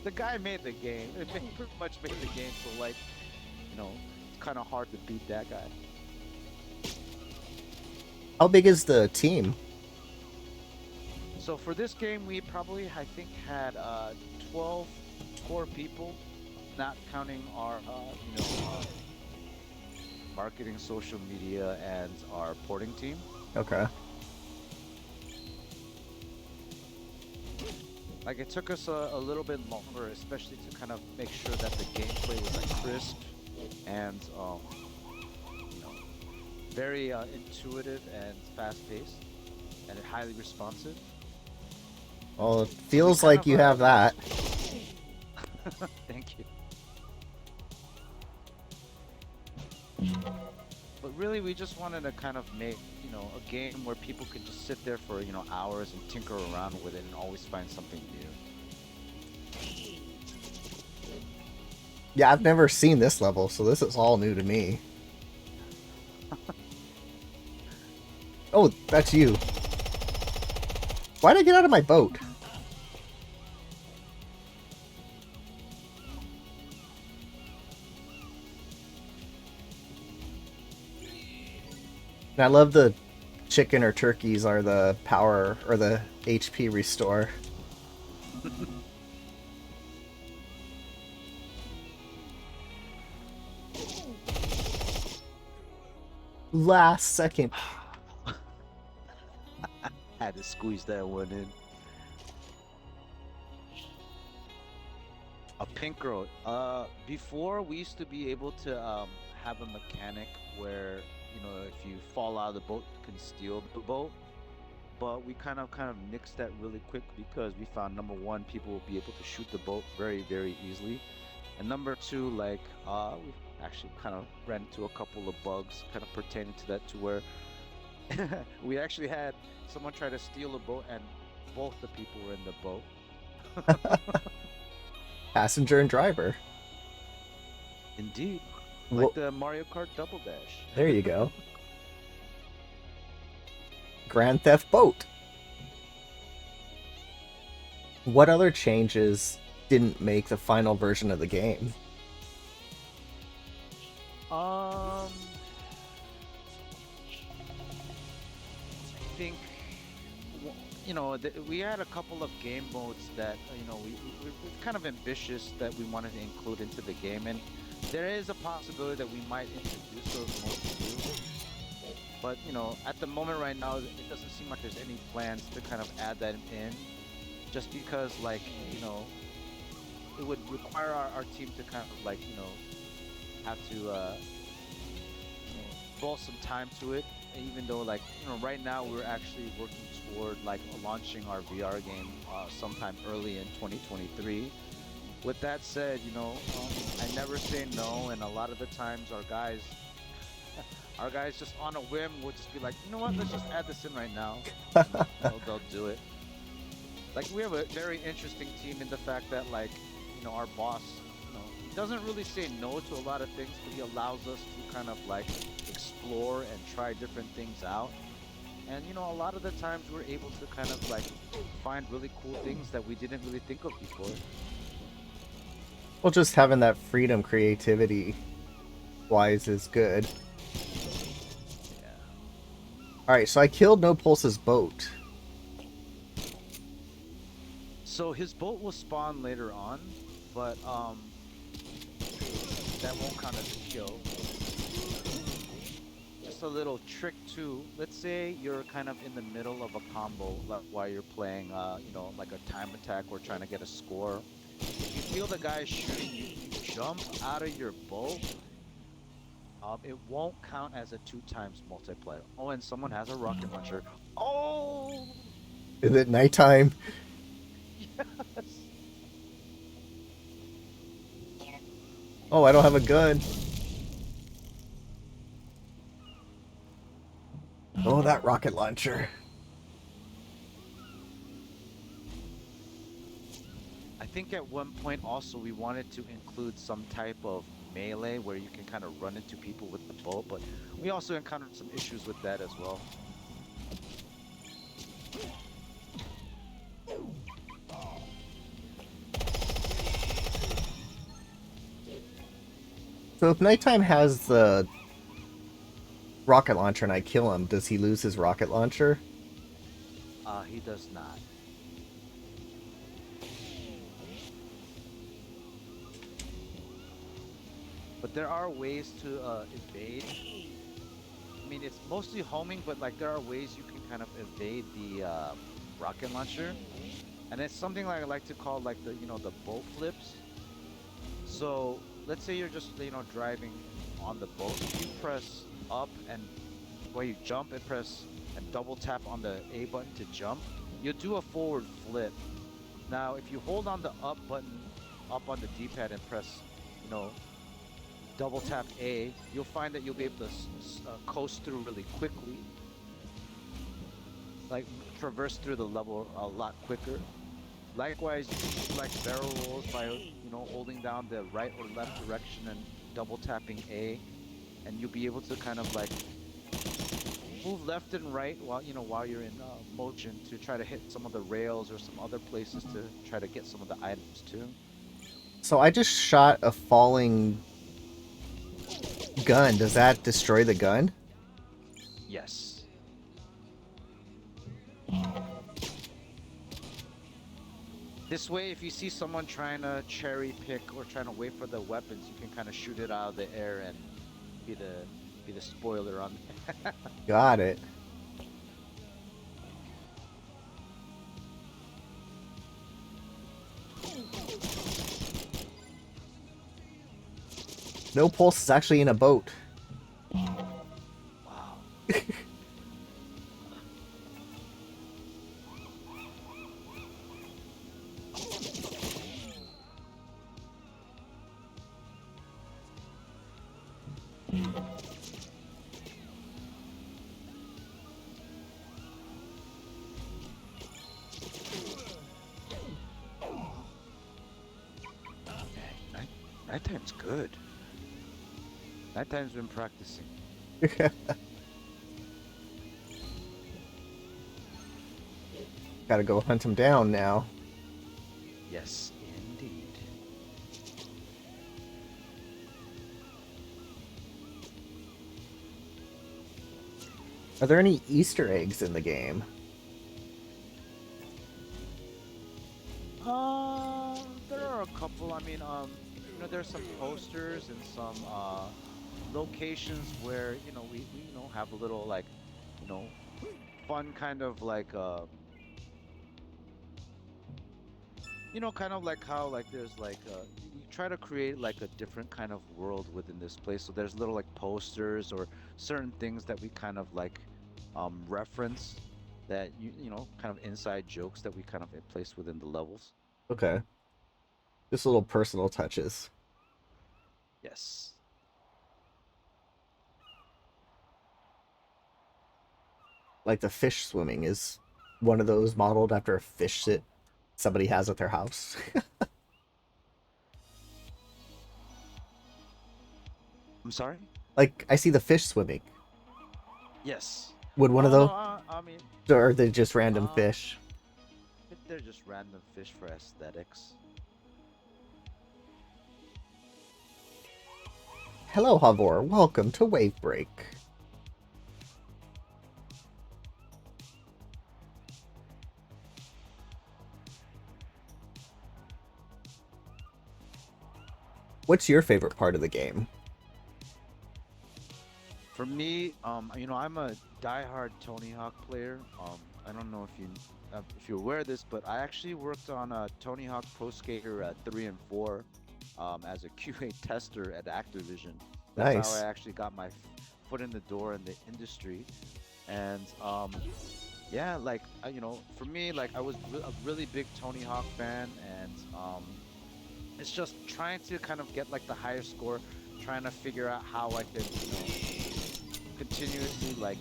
the guy made the game. He pretty much made the game. So like, kind of hard to beat that guy. How big is the team? So for this game, we probably, I think, had 12 core people, not counting our, marketing, social media, and our porting team. Okay. Like it took us a little bit longer, especially to kind of make sure that the gameplay was like crisp and you know, very intuitive and fast-paced and highly responsive. Well, it So we feels kind like of you have that. thank you. But really, we just wanted to kind of make, a game where people could just sit there for, hours and tinker around with it and always find something new. Yeah, I've never seen this level, so this is all new to me. Oh, that's you. Why'd I get out of my boat? And I love the chicken or turkeys are the power or the HP restore. Last second. Had to squeeze that one in. A pink road. Before we used to be able to have a mechanic where if you fall out of the boat, you can steal the boat. But we kind of nixed that really quick because we found number one, people will be able to shoot the boat very very easily, and number two, like we actually kind of ran into a couple of bugs kind of pertaining to that, to where we actually had someone try to steal a boat and both the people were in the boat. Passenger and driver. Indeed. Well, Like the Mario Kart Double Dash. there you go. Grand Theft Boat. What other changes didn't make the final version of the game? I think we had a couple of game modes that we're kind of ambitious that we wanted to include into the game, and there is a possibility that we might introduce those modes too. But at the moment right now, it doesn't seem like there's any plans to kind of add that in, just because it would require our team to kind of have to devote some time to it. Even though right now we're actually working toward launching our VR game sometime early in 2023. With that said, I never say no, and a lot of the times our guys just on a whim will just be like, you know what, let's just add this in right now. They'll do it. Like we have a very interesting team in the fact that our boss, he doesn't really say no to a lot of things, but he allows us to kind of explore and try different things out. And a lot of the times we're able to kind of find really cool things that we didn't really think of before. Well, just having that freedom creativity wise is good. Yeah. Alright, so I killed No Pulse's boat. So his boat will spawn later on, but that won't count as a kill. Just a little trick too. Let's say you're kind of in the middle of a combo while you're playing, like a time attack or trying to get a score. If you feel the guy shooting you, you jump out of your boat. It won't count as a 2x multiplayer. Oh, and someone has a rocket launcher. Oh! Is it nighttime? Yes! Oh, I don't have a gun. Oh, that rocket launcher. I think at one point also we wanted to include some type of melee where you can kind of run into people with the bow, but we also encountered some issues with that as well. So if Nighttime has the rocket launcher and I kill him, does he lose his rocket launcher? He does not. But there are ways to evade. I mean, it's mostly homing, but like there are ways you can kind of evade the rocket launcher, and it's something like I like to call like the the boat flips. So let's say you're just driving on the boat. If you press up and where you jump and press and double tap on the A button to jump, you'll do a forward flip. Now, if you hold on the up button up on the D-pad and press, you know, double tap A, you'll find that you'll be able to coast through really quickly, like traverse through the level a lot quicker. Likewise, you can do like barrel rolls by holding down the right or left direction and double tapping A, and you'll be able to kind of like move left and right while you're in motion to try to hit some of the rails or some other places to try to get some of the items too. So I just shot a falling gun. Does that destroy the gun? Yes. This way, if you see someone trying to cherry pick or trying to wait for the weapons, you can kind of shoot it out of the air and be the spoiler on. Got it. No Pulse is actually in a boat. Wow. Nighttime's good. Nighttime's been practicing. Gotta go hunt him down now. Yes, indeed. Are there any Easter eggs in the game? There are a couple. I mean, there's some posters and some locations where we have a little like you know fun kind of like kind of like how like there's like we try to create like a different kind of world within this place. So there's little like posters or certain things that we kind of like reference that kind of inside jokes that we kind of place within the levels. Okay. Just little personal touches. Yes. Like the fish swimming is one of those modeled after a fish that somebody has at their house. I'm sorry? Like, I see the fish swimming. Yes. Would one of No, those, I mean, or are they just random um, fish? they're just random fish for aesthetics. Hello, Havor. Welcome to Wavebreak. What's your favorite part of the game? For me, I'm a diehard Tony Hawk player. I don't know if you're aware of this, but I actually worked on Tony Hawk Pro Skater 3 and 4 as a QA tester at Activision. That's how I Nice. actually got my foot in the door in the industry. And yeah, like for me, like I was a really big Tony Hawk fan, and it's just trying to kind of get like the higher score, trying to figure out how I could continuously like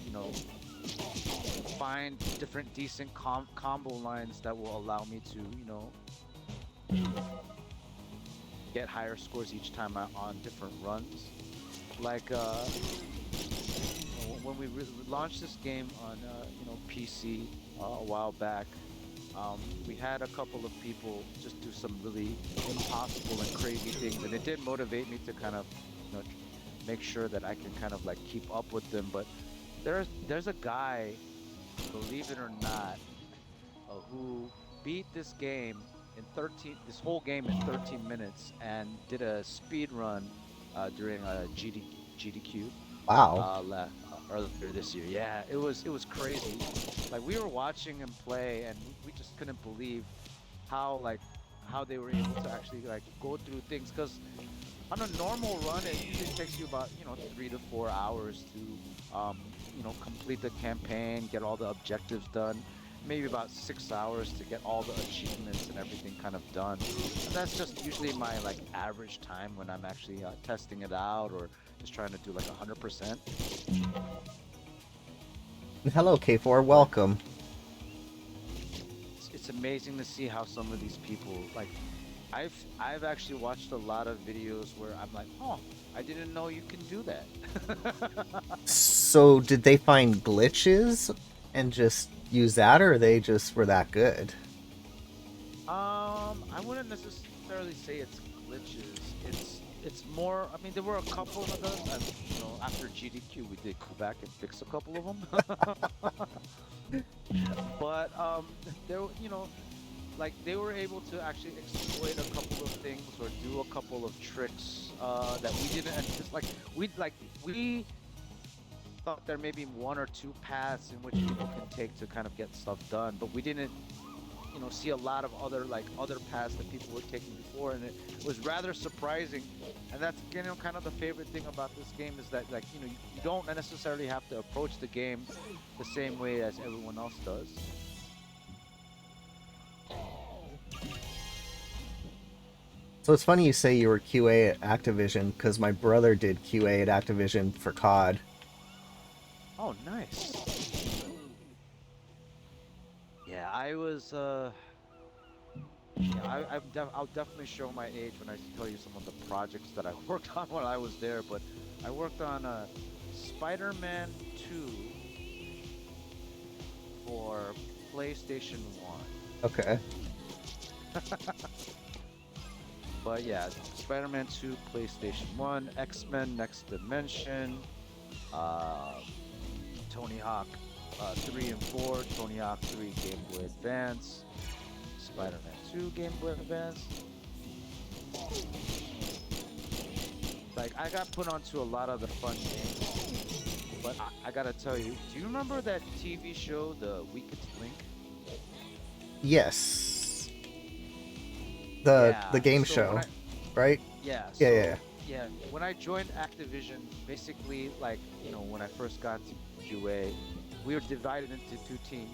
find different decent combo lines that will allow me to get higher scores each time on different runs. Like when we launched this game on PC a while back, we had a couple of people just do some really impossible and crazy things, and it did motivate me to kind of make sure that I can kind of like keep up with them. But there's a guy, believe it or not, who beat this game this whole game in 13 minutes and did a speed run during a GDQ Wow. earlier this year. Yeah, it was crazy. Like we were watching him play, and we just couldn't believe how like how they were able to actually like go through things. Because on a normal run, it usually takes you about 3 to 4 hours to complete the campaign, get all the objectives done. Maybe about 6 hours to get all the achievements and everything kind of done. And that's just usually my like average time when I'm actually testing it out or just trying to do like 100%. Hello, K4. But Welcome. it's amazing to see how some of these people like I've actually watched a lot of videos where I'm like, oh, I didn't know you can do that. So, did they find glitches and just use that, or they just were that good? I wouldn't necessarily say it's glitches. It's more. I mean, there were a couple of them, and after GDQ, we did go back and fix a couple of them. But there, like they were able to actually exploit a couple of things or do a couple of tricks that we didn't anticipate. We thought there may be one or two paths in which people can take to kind of get stuff done, but we didn't see a lot of other paths that people were taking before, and it was rather surprising. And that's kind of the favorite thing about this game is that you don't necessarily have to approach the game the same way as everyone else does. So it's funny you say you were QA at Activision, because my brother did QA at Activision for COD. Oh, nice. Yeah, I was yeah, I'll definitely show my age when I tell you some of the projects that I worked on while I was there, but I worked on Spider-Man 2 for PlayStation 1. Okay. But yeah, Spider-Man 2, PlayStation 1, X-Men Next Dimension, uh, Tony Hawk 3 and 4, Tony Hawk 3 Game Boy Advance, Spider-Man 2 Game Boy Advance. Like, I got put onto a lot of the fun games, but I gotta tell you, do you remember that TV show, The Weakest Link? Yes. The Yeah, game so show, right? yeah, Yeah, yeah, so yeah. yeah, when I joined Activision, basically, like, when I first got to QA, we were divided into two teams.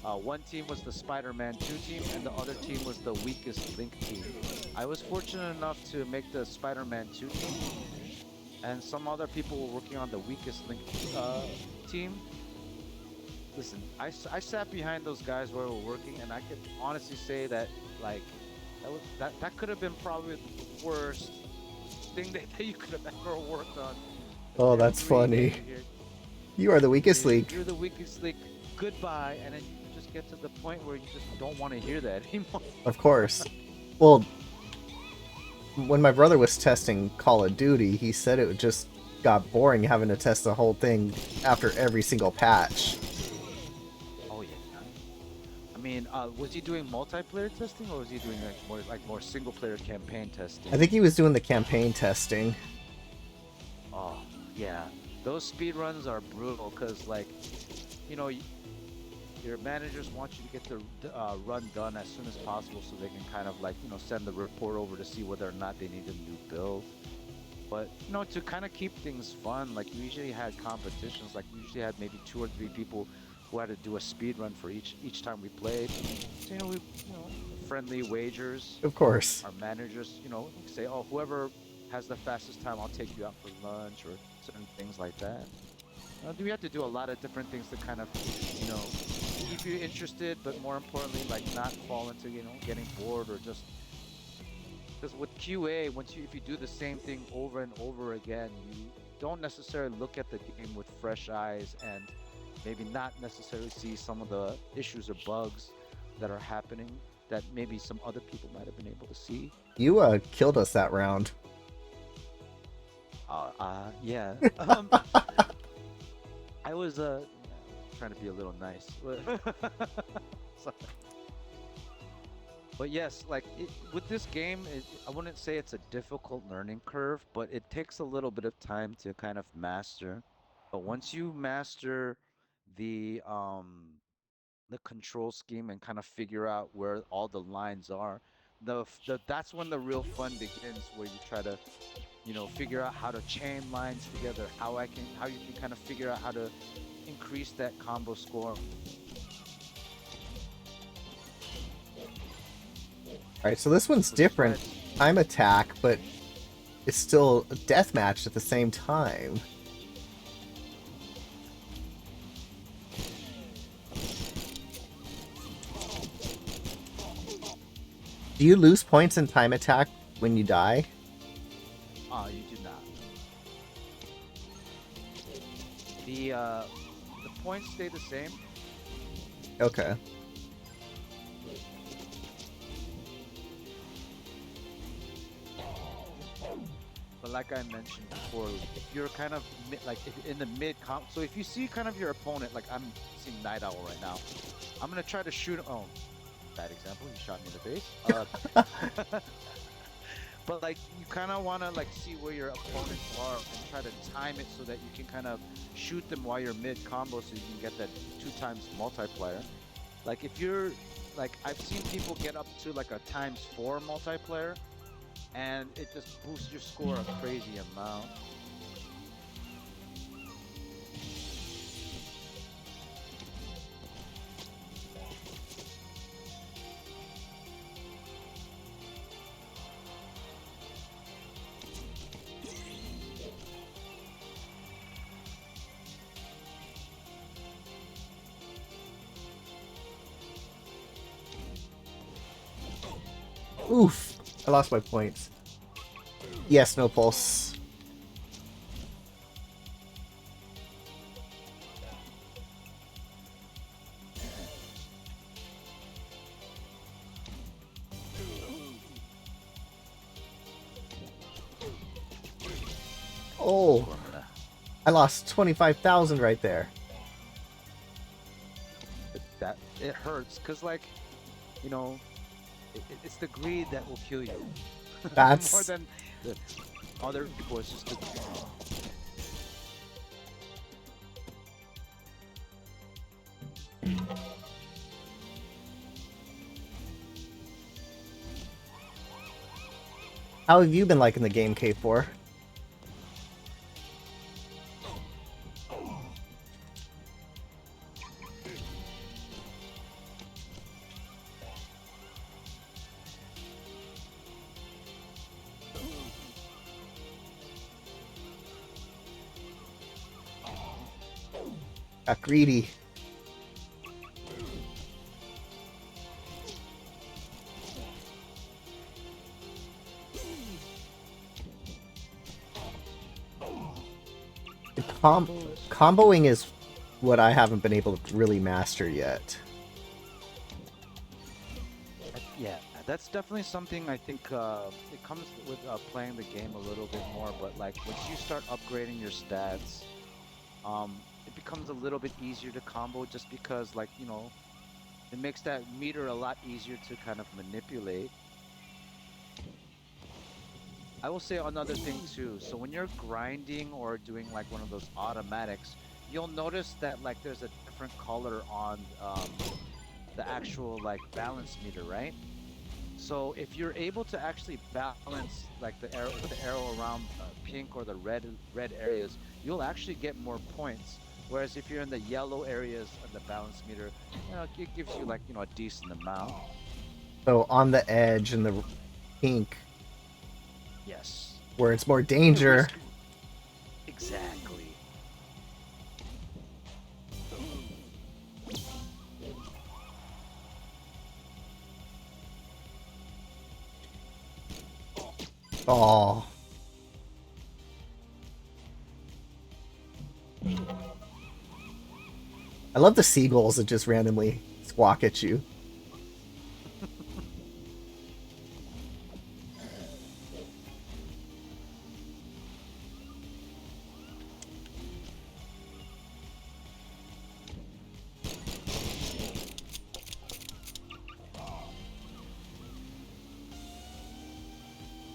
One team was the Spider-Man 2 team, and the other team was the Weakest Link team. I was fortunate enough to make the Spider-Man 2 team, and some other people were working on the Weakest Link team. Listen, I sat behind those guys while we were working, and I could honestly say that, like, that could have been probably the worst thing that you could have ever worked on. Oh, that's Every day funny. you hear, You are the weakest link. you're the Weakest Link, goodbye, and then you just get to the point where you just don't want to hear that anymore. Of course. Well, when my brother was testing Call of Duty, he said it just got boring having to test the whole thing after every single patch. Oh yeah. I mean, was he doing multiplayer testing or was he doing more single player campaign testing? I think he was doing the campaign testing. Oh yeah, those speed runs are brutal because you know, your managers want you to get the run done as soon as possible so they can kind of send the report over to see whether or not they need a new build. But to kind of keep things fun, like we usually had competitions, like we usually had maybe 2 or 3 people who had to do a speed run for each time we played. So we friendly wagers. Of course. Our managers say, oh, whoever has the fastest time, I'll take you out for lunch or certain things like that. We have to do a lot of different things to kind of keep you interested, but more importantly, like not fall into getting bored or just. Because with QA, if you do the same thing over and over again, you don't necessarily look at the game with fresh eyes and maybe not necessarily see some of the issues or bugs that are happening that maybe some other people might have been able to see. You killed us that round. Yeah. I was trying to be a little nice. So- but yes, like with this game, I wouldn't say it's a difficult learning curve, but it takes a little bit of time to kind of master. But once you master the um the control scheme and kind of figure out where all the lines are, that's when the real fun begins, where you try to, figure out how to chain lines together, how you can kind of figure out how to increase that combo score. Alright, so this one's Which is why different. it's Time attack, but it's still a deathmatch at the same time. Do you lose points in time attack when you die? you do not. The points stay the same. Okay. But like I mentioned before, if you're kind of like if in the mid comp, so if you see kind of your opponent, like I'm seeing Night Owl right now, I'm gonna try to shoot. Oh, bad example. He shot me in the face. But like you kind of want to like see where your opponents are and try to time it so that you can kind of shoot them while you're mid combo, so you can get that 2 times multiplier. Like if you're like I've seen people get up to like a ×4 multiplayer, and it just boosts your score a crazy amount. Oof. I lost my points. Yes, no pulse. Oh, So I'm gonna I lost 25,000 right there. that it hurts because like you know it's the greed that will kill you more That's than the other people. It's just the how have you been liking the game, K4? Got greedy. The combos. comboing is what I haven't been able to really master yet. Yeah, that's definitely something I think it comes with playing the game a little bit more. But like once you start upgrading your stats, it becomes a little bit easier to combo just because like it makes that meter a lot easier to kind of manipulate. I will say another thing too. So when you're grinding or doing like one of those automatics, you'll notice that like there's a different color on the actual like balance meter, right? So if you're able to actually balance like the arrow around pink or the red areas, you'll actually get more points. Whereas if you're in the yellow areas of the balance meter, it gives you like a decent amount. So on the edge and the pink, Yes. where it's more danger. Risk exactly. Oh, I love the seagulls that just randomly squawk at you.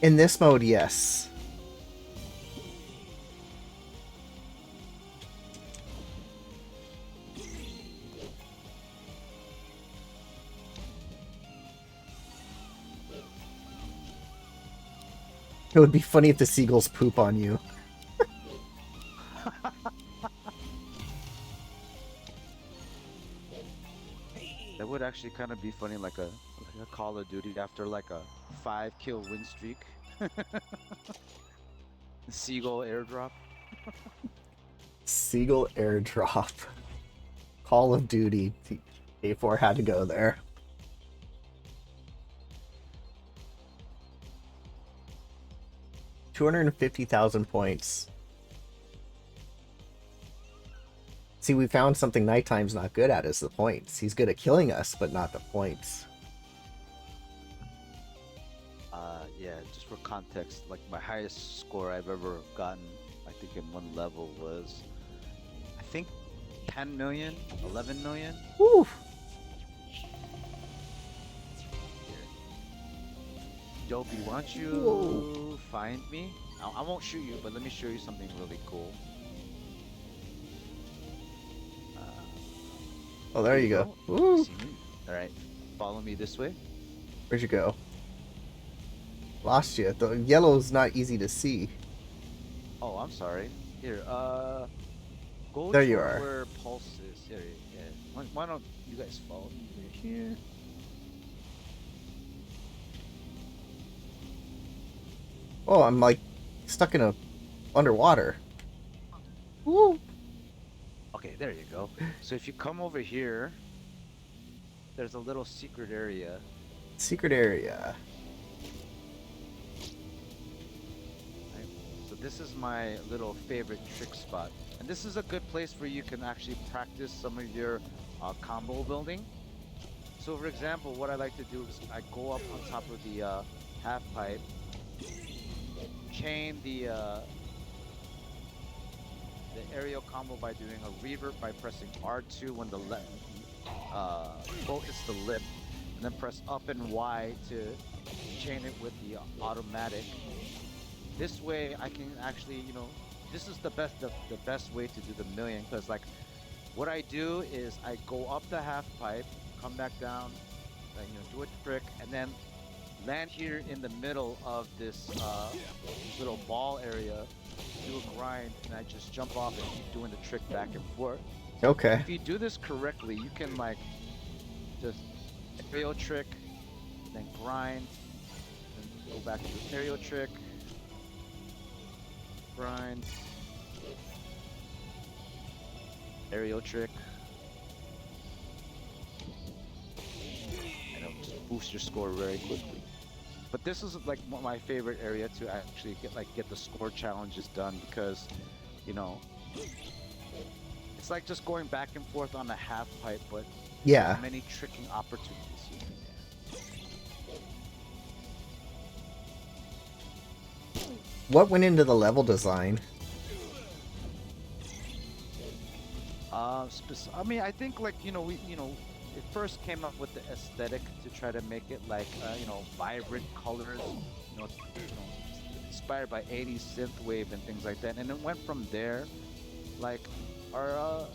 In this mode, yes. It would be funny if the seagulls poop on you. That would actually kind of be funny, like a Call of Duty after like a 5-kill win streak. Seagull airdrop. Seagull airdrop. Call of Duty. A4 had to go there. $250,000 points. See, we found something Nighttime's not good at is the points. He's good at killing us, but not the points. Yeah, just for context, like my highest score I've ever gotten, I think in one level was, I think 10 million, 11 million. Woo! Dopey, why don't you Whoa. find me? I won't shoot you, but let me show you something really cool. Oh, there you go. You Woo! see me? All right, follow me this way. Where'd you go? Lost you. The yellow's not easy to see. Oh, I'm sorry. Here, go There to you are. where Pulse is. Here, yeah. Why don't you guys follow me here? Oh, I'm like stuck in a underwater. Woo! Okay, there you go. So if you come over here, there's a little secret area. Secret area. Right? So this is my little favorite trick spot. And this is a good place where you can actually practice some of your combo building. So for example, what I like to do is I go up on top of the half pipe, chain the aerial combo by doing a revert by pressing R2 when the boat is the lip, and then press up and Y to chain it with the automatic. This way I can actually, you know, this is the best way to do the million, because like what I do is I go up the half pipe, come back down, you know, do a trick, and then land here in the middle of this little ball area, do a grind, and I just jump off and keep doing the trick back and forth. Okay. If you do this correctly, you can like just aerial trick, then grind, and go back to the aerial trick, grind, aerial trick, and it'll just boost your score very quickly. But this is like my favorite area to actually get the score challenges done, because, you know, it's like just going back and forth on the half pipe, but Yeah. there's many tricking opportunities here. What went into the level design? I mean, I think like, you know, it first came up with the aesthetic to try to make it like, you know, vibrant colors, you know, inspired by 80s synthwave and things like that. And it went from there. Like our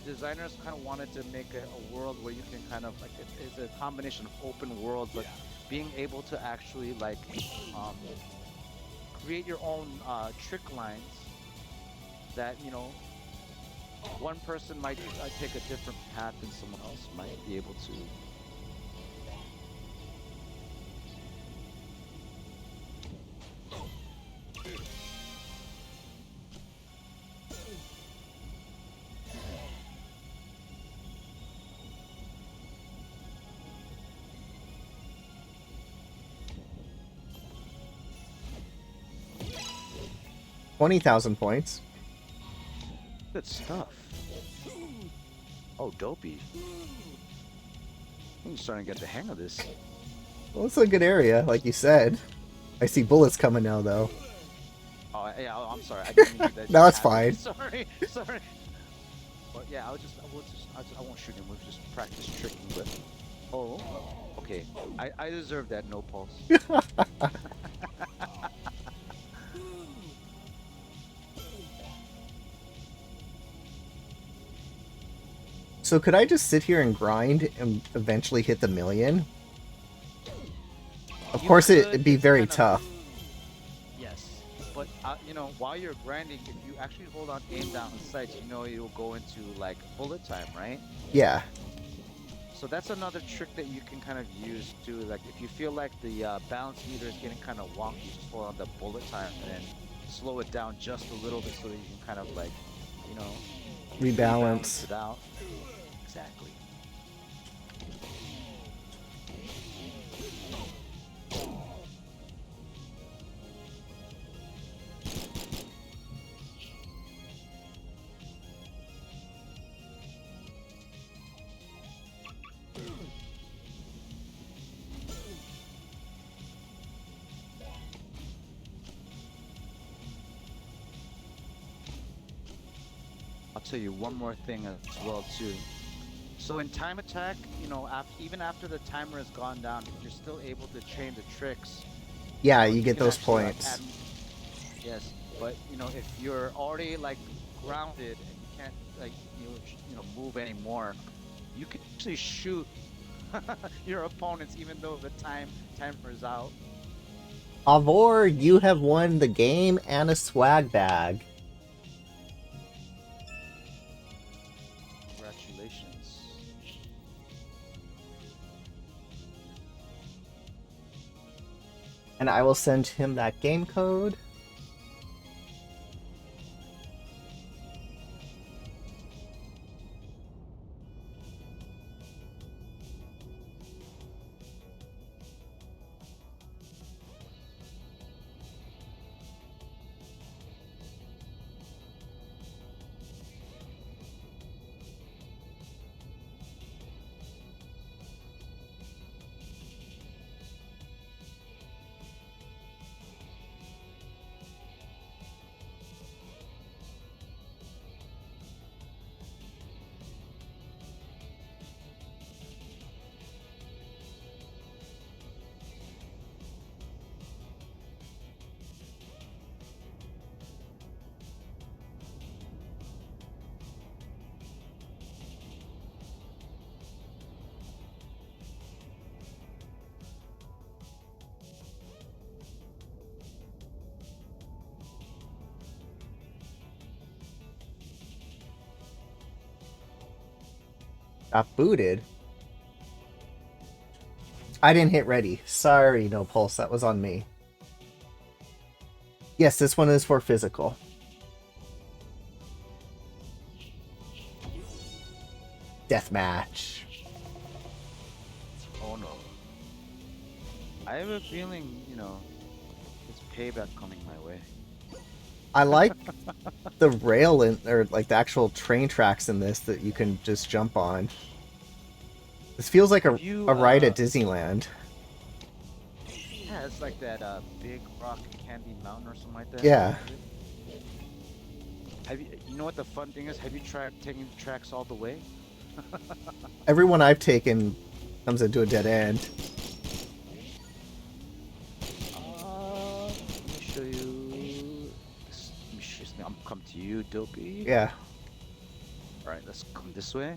designers kind of wanted to make a world where you can kind of like, it's a combination of open world, but being able to actually like create your own trick lines that, you know, one person might take a different path than someone else might be able to. $20,000 points. Good stuff. Oh, dopey. I'm starting to get the hang of this. Well, it's a good area, like you said. I see bullets coming now, though. Oh, yeah, I'm sorry. I didn't mean that. No, it's happened. fine. Sorry. But yeah, I won't shoot him. We'll just practice tricking. But oh, okay. I deserve that no pulse. So could I just sit here and grind and eventually hit the million? Of You course, could, it'd be it's very kind of, tough. yes, but you know, while you're grinding, if you actually hold on aim down sights, you know you'll go into like bullet time, right? Yeah. So that's another trick that you can kind of use too. Like if you feel like the balance meter is getting kind of wonky, just hold on the bullet time and then slow it down just a little bit so that you can kind of like, you know, rebalance Rebalance. it out. Exactly. I'll tell you one more thing as well too. So in time attack, you know, even after the timer has gone down, if you're still able to chain the tricks, Yeah, you you get can those actually like add. points. Yes, but you know, if you're already like grounded and you can't like move anymore, you can actually shoot your opponents even though the timer is out. Avor, you have won the game and a swag bag. Congratulations. And I will send him that game code. Got booted. I didn't hit ready. Sorry, no pulse. That was on me. Yes, this one is for physical. Deathmatch. Oh no. I have a feeling, it's payback coming my way. I like the rail or like the actual train tracks in this that you can just jump on. This feels like Have a you ride at Disneyland. yeah, it's like that big rock candy mountain or something like that. Yeah. Is it? You know what the fun thing is? Have you tried taking the tracks all the way? Everyone I've taken comes into a dead end. Let me show you this. Let me show you. I'm come to you, Dopey. Yeah. All right, let's come this way.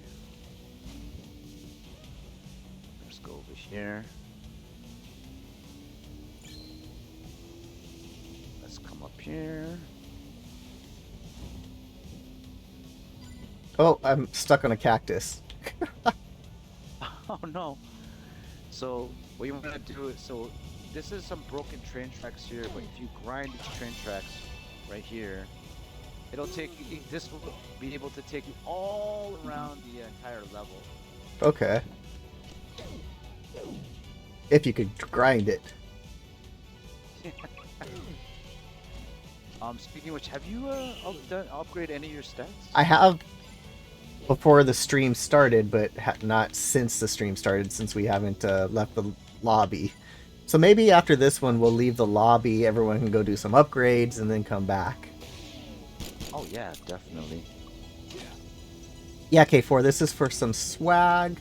Let's go over here. Let's come up here. Oh, I'm stuck on a cactus. Oh no. So what you want to do is, so this is some broken train tracks here, but if you grind these train tracks right here, it'll take you, this will be able to take you all around the entire level. Okay. If you could grind it. Speaking of which, have you upgrade any of your stats? I have before the stream started, but not since the stream started, since we haven't left the lobby. So maybe after this one, we'll leave the lobby, everyone can go do some upgrades, and then come back. Oh yeah, definitely. Yeah, K4, this is for some swag.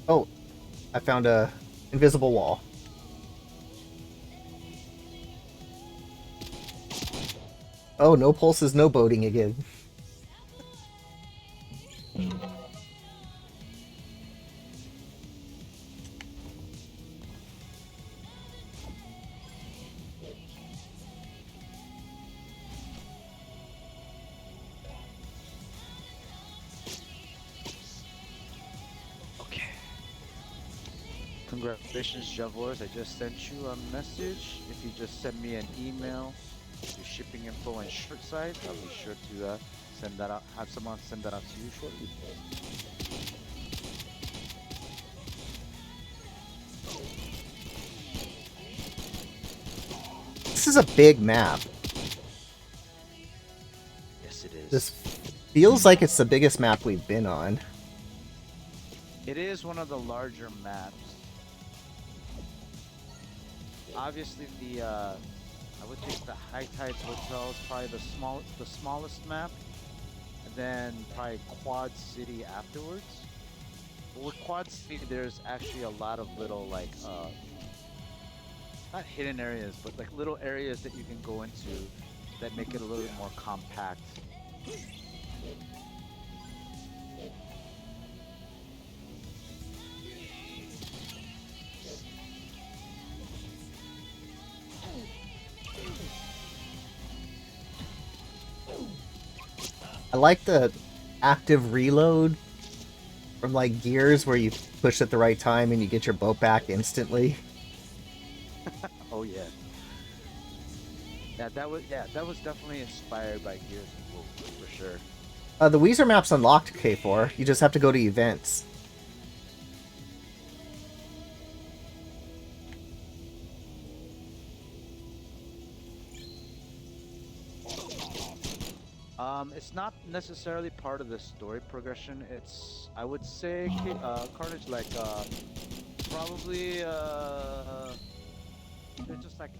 Oh, I found a invisible wall. Oh, no pulses, no boating again. Okay. Congratulations, Javors. I just sent you a message. If you just send me an email with your shipping info and shirt size, I'll be sure to send that out. Have someone send that out to you shortly. This is a big map. Yes, it This is. feels like it's the biggest map we've been on. It is one of the larger maps. Obviously, I would think the High Tides Hotel is probably the smallest map, and then probably Quad City afterwards. But with Quad City, there's actually a lot of little like not hidden areas, but like little areas that you can go into that make it a little bit more compact. I like the active reload from like Gears where you push at the right time and you get your boat back instantly. Oh yeah, that was definitely inspired by Gears of War for sure. The Weezer map's unlocked, K4. You just have to go to events. It's not necessarily part of the story progression. It's I would say Carnage like probably there's just like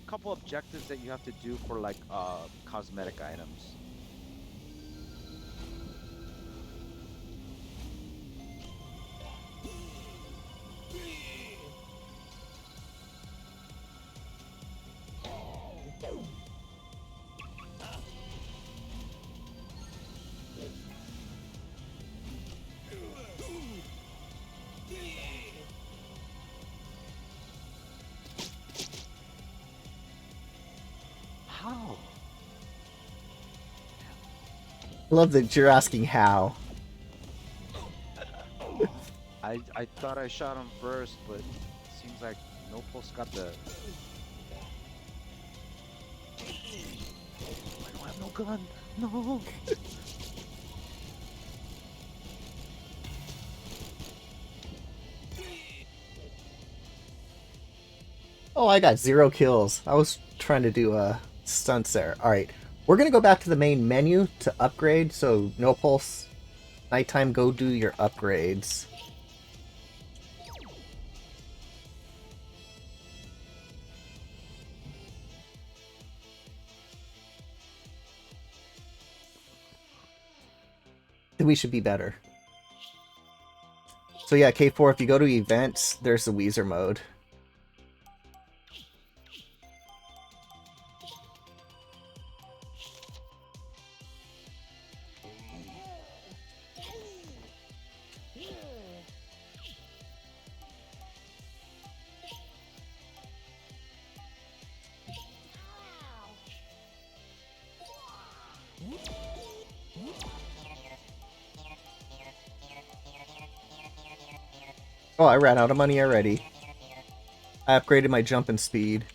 couple objectives that you have to do for like cosmetic items. How? I love that you're asking how. I thought I shot him first, but seems like No Pulse got the. I don't have no gun. No. Oh, I got 0 kills. I was trying to do stunts there. Alright, we're going to go back to the main menu to upgrade. So, no pulse, nighttime, go do your upgrades. Then we should be better. So yeah, K4, if you go to events, there's the Weezer mode. Oh, I ran out of money already. I upgraded my jump and speed.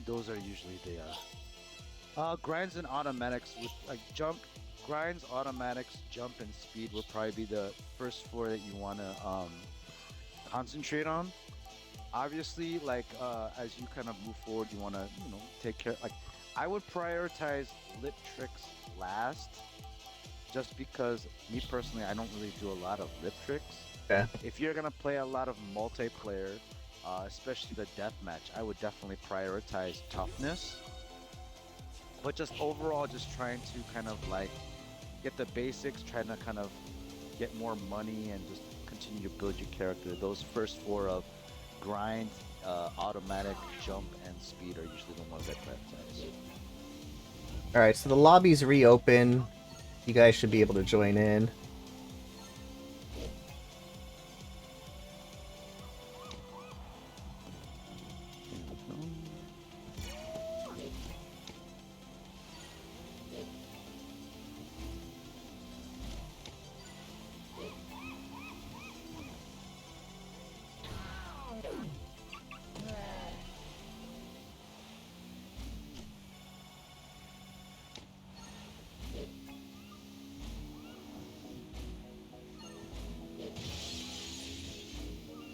Those are usually the grinds and automatics with like jump grinds, automatics, jump, and speed will probably be the first four that you want to concentrate on. Obviously, like as you kind of move forward, you want to take care. Like I would prioritize lip tricks last, just because me personally, I don't really do a lot of lip tricks. Yeah. If you're gonna play a lot of multiplayer, especially the deathmatch, I would definitely prioritize toughness. But just overall, just trying to kind of like get the basics, trying to kind of get more money and just continue to build your character. Those first four of grind, automatic jump and speed are usually the ones that prioritize. Alright, so the lobby's reopen. You guys should be able to join in.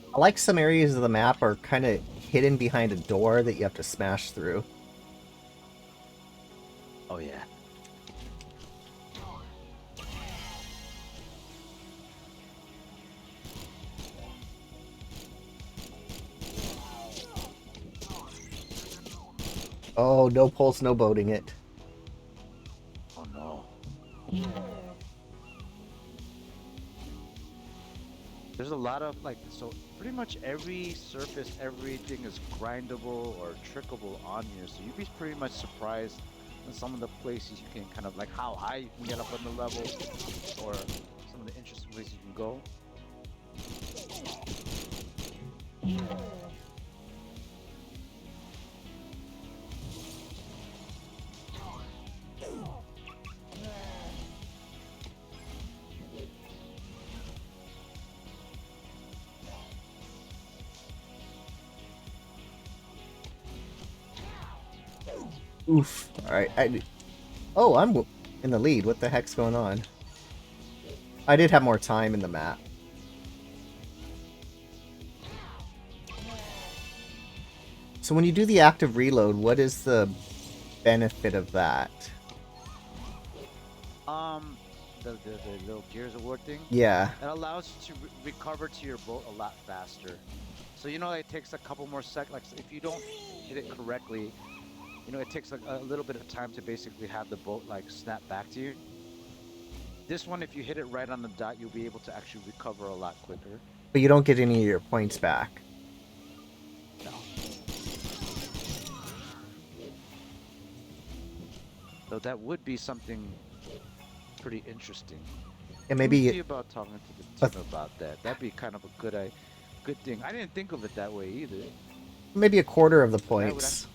I like some areas of the map are kind of hidden behind a door that you have to smash through. Oh yeah. Oh, no pulse, no boating it. Oh no. There's a lot of like, so pretty much every surface, everything is grindable or trickable on here. So you'd be pretty much surprised in some of the places you can kind of like how high you can get up on the level, or some of the interesting places you can go. Oof. Alright, oh, I'm in the lead. What the heck's going on? I did have more time in the map. So when you do the active reload, what is the benefit of that? The little Gears of War thing. Yeah. It allows you to recover to your boat a lot faster. So you know it takes a couple more seconds. Like if you don't hit it correctly, you know it takes a little bit of time to basically have the boat like snap back to you. This one, if you hit it right on the dot, you'll be able to actually recover a lot quicker. But you don't get any of your points back. No. So that would be something pretty interesting. And maybe See about talking to the team about that. That'd be kind of a good thing. I didn't think of it that way either. maybe a quarter of the points.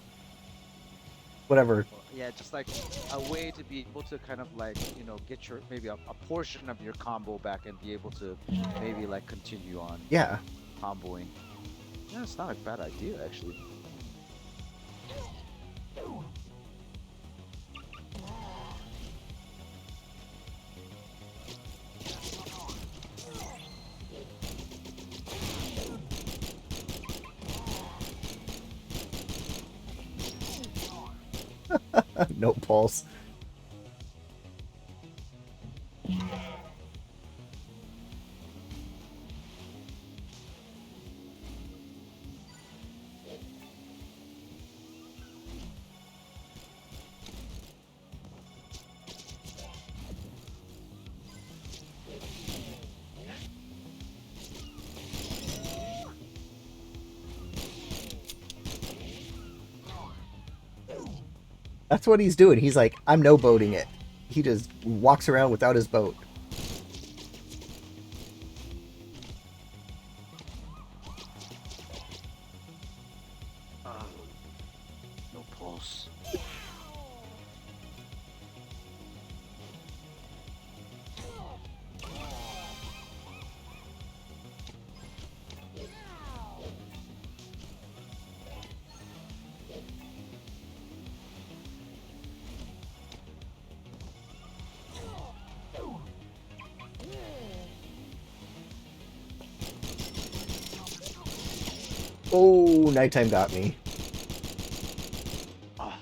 Whatever. Yeah, just like a way to be able to kind of like, you know, get your maybe a portion of your combo back and be able to maybe like continue on Yeah. comboing. Yeah, it's not a bad idea actually. No pulse. That's what he's doing. He's like, I'm no boating it. He just walks around without his boat. No pulse. Oh, nighttime got me. Ah.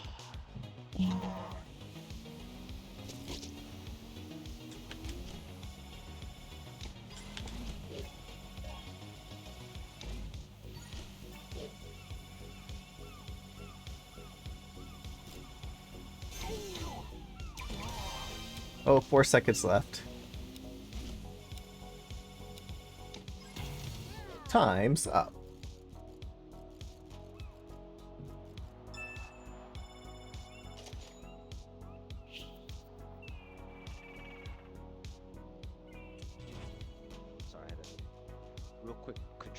Oh, 4 seconds left. Time's up.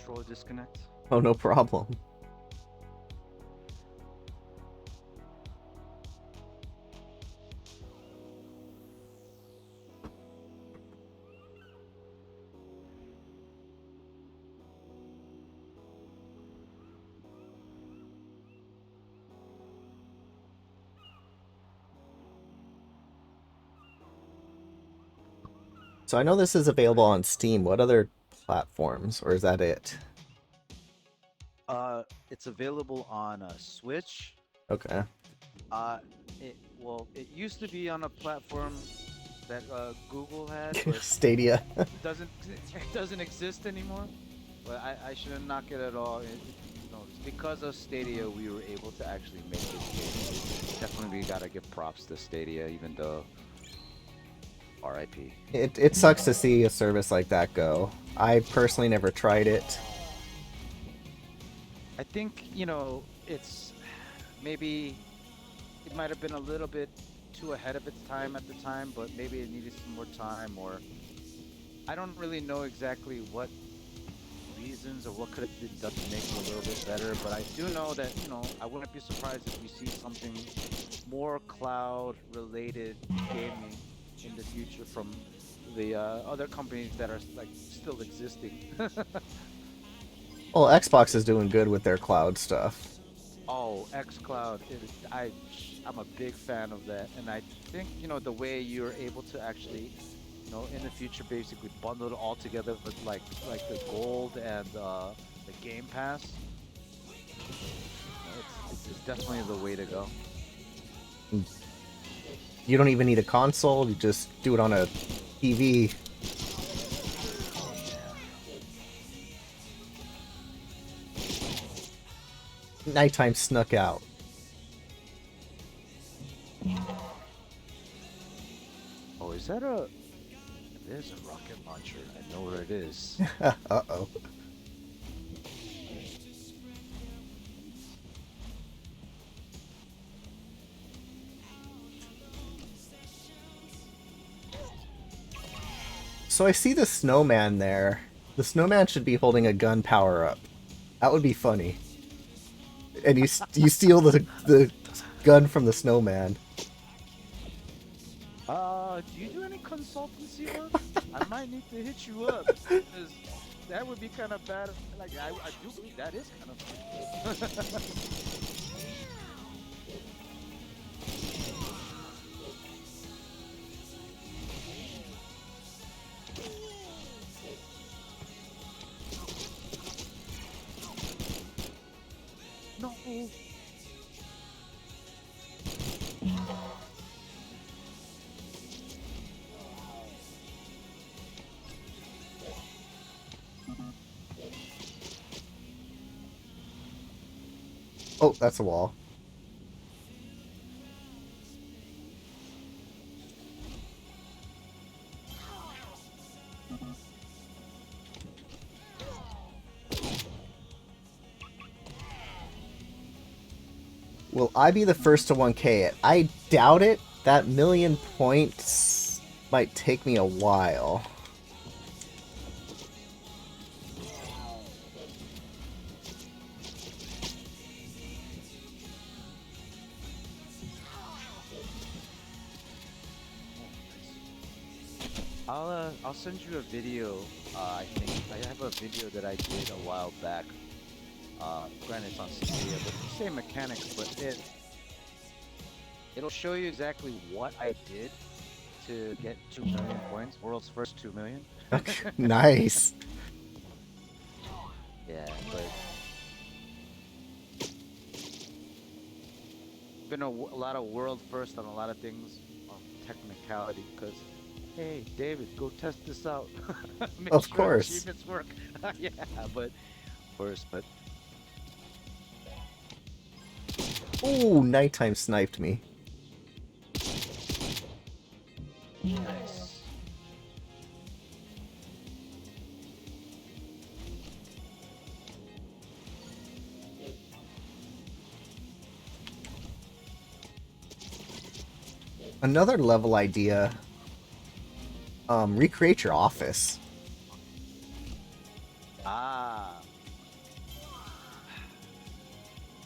controller disconnect. Oh, no problem. So I know this is available on Steam. What other platforms, or is that it? It's available on Switch. Okay. Uh, it used to be on a platform that Google had, but Stadia. doesn't it doesn't exist anymore. But I shouldn't knock it at all. It's because of Stadia we were able to actually make this game. Definitely, we gotta give props to Stadia, even though RIP. It sucks to see a service like that go. I personally never tried it. I think it's maybe it might have been a little bit too ahead of its time at the time, but maybe it needed some more time, or I don't really know exactly what reasons or what could have been done to make it a little bit better. But I do know that I wouldn't be surprised if we see something more cloud related gaming in the future from the other companies that are like still existing. Well, Xbox is doing good with their cloud stuff. Oh, xCloud is I'm a big fan of that, and I think the way you're able to actually in the future basically bundle it all together with like the gold and the Game Pass. It's definitely the way to go. You don't even need a console, you just do it on a TV. Nighttime snuck out. Oh, is that a? There's a rocket launcher. I know where it is. Uh-oh. So I see the snowman there. The snowman should be holding a gun power up. That would be funny. And you steal the gun from the snowman. Do you do any consultancy work? I might need to hit you up because that would be kind of bad. Like I do believe that is kind of. No. Oh, that's a wall. Will I be the first to 1K it? I doubt it. That 1,000,000 points might take me a while. I'll send you a video. I think I have a video that I did a while back. Granted, it's on Stadia, but the same mechanics, but it'll show you exactly what I did to get 2,000,000 points. World's first 2,000,000. Nice. Yeah, but been a lot of world first on a lot of things on technicality because. Hey, David, go test this out. Make Of sure course. achievements work. Yeah, but first, but Ooh, nighttime sniped me. nice. Another level idea. Recreate your office. Ah,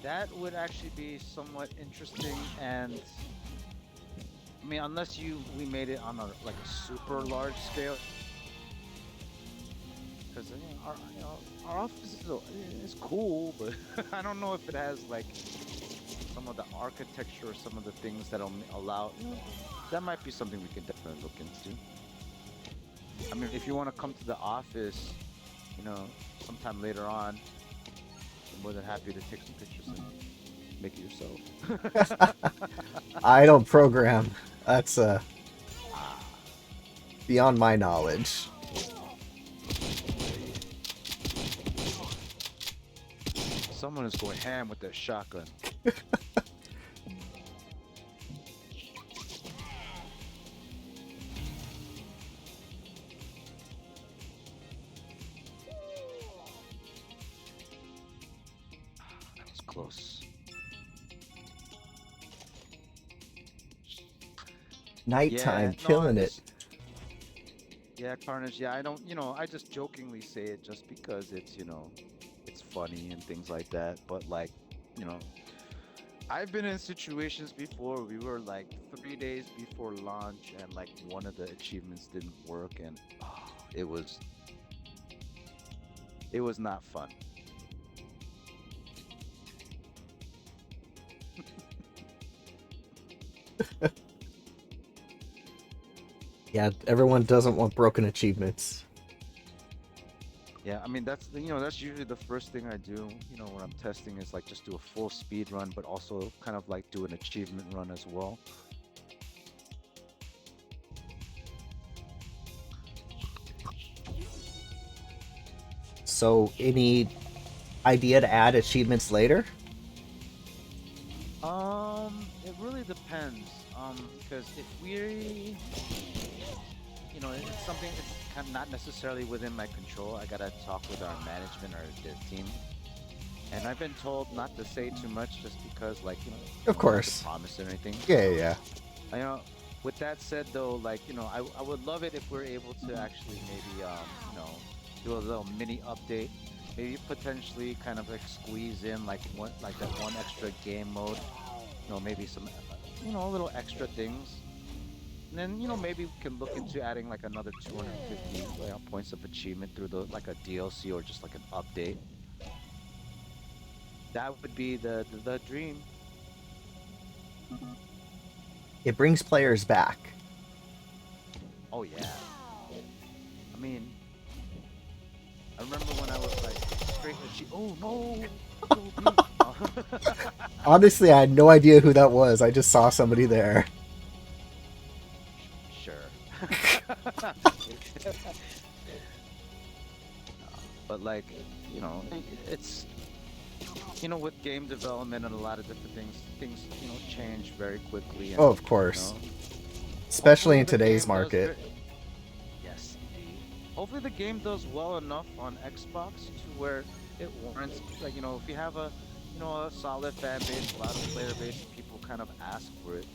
That would actually be somewhat interesting, and I mean, unless we made it on a like a super large scale, because our office is cool, but I don't know if it has like some of the architecture or some of the things that'll allow. That might be something we can definitely look into. I mean, if you want to come to the office, sometime later on, I'm more than happy to take some pictures and make it yourself. I don't program. That's Ah, beyond my knowledge. someone is going ham with that shotgun. That was close. Nighttime, Yeah, no, killing it. yeah, Carnage. Yeah, I don't, I just jokingly say it just because it's funny and things like that. But like, you know, I've been in situations before. We were like 3 days before launch, and like one of the achievements didn't work, and it was it was not fun. Yeah, everyone doesn't want broken achievements. Yeah, I mean that's usually the first thing I do, when I'm testing is like just do a full speed run, but also kind of like do an achievement run as well. So, any idea to add achievements later? It really depends. Because if we, it's something that's kind of not necessarily within my control. I gotta talk with our management or their team. And I've been told not to say too much just because, like, Of don't have to course. promise anything. Yeah, yeah, yeah. You know, with that said, though, like, I would love it if we're able to actually maybe, do a little mini update. Maybe potentially kind of like squeeze in like that one extra game mode. Maybe some, little extra things. And then, maybe we can look into adding like another 250 points of achievement through like a DLC or just like an update. That would be the dream. It brings players back. Oh yeah. I mean, I remember when I was like straight oh no, killed me. Honestly, I had no idea who that was. I just saw somebody there. Sure. But like, it's with game development and a lot of different things change very quickly, and Oh, of you course. know, Especially hopefully in the today's game does market. yes, indeed. Hopefully the game does well enough on Xbox to where it warrants, like, if you have a solid fan base, a lot of player base, and people kind of ask for it.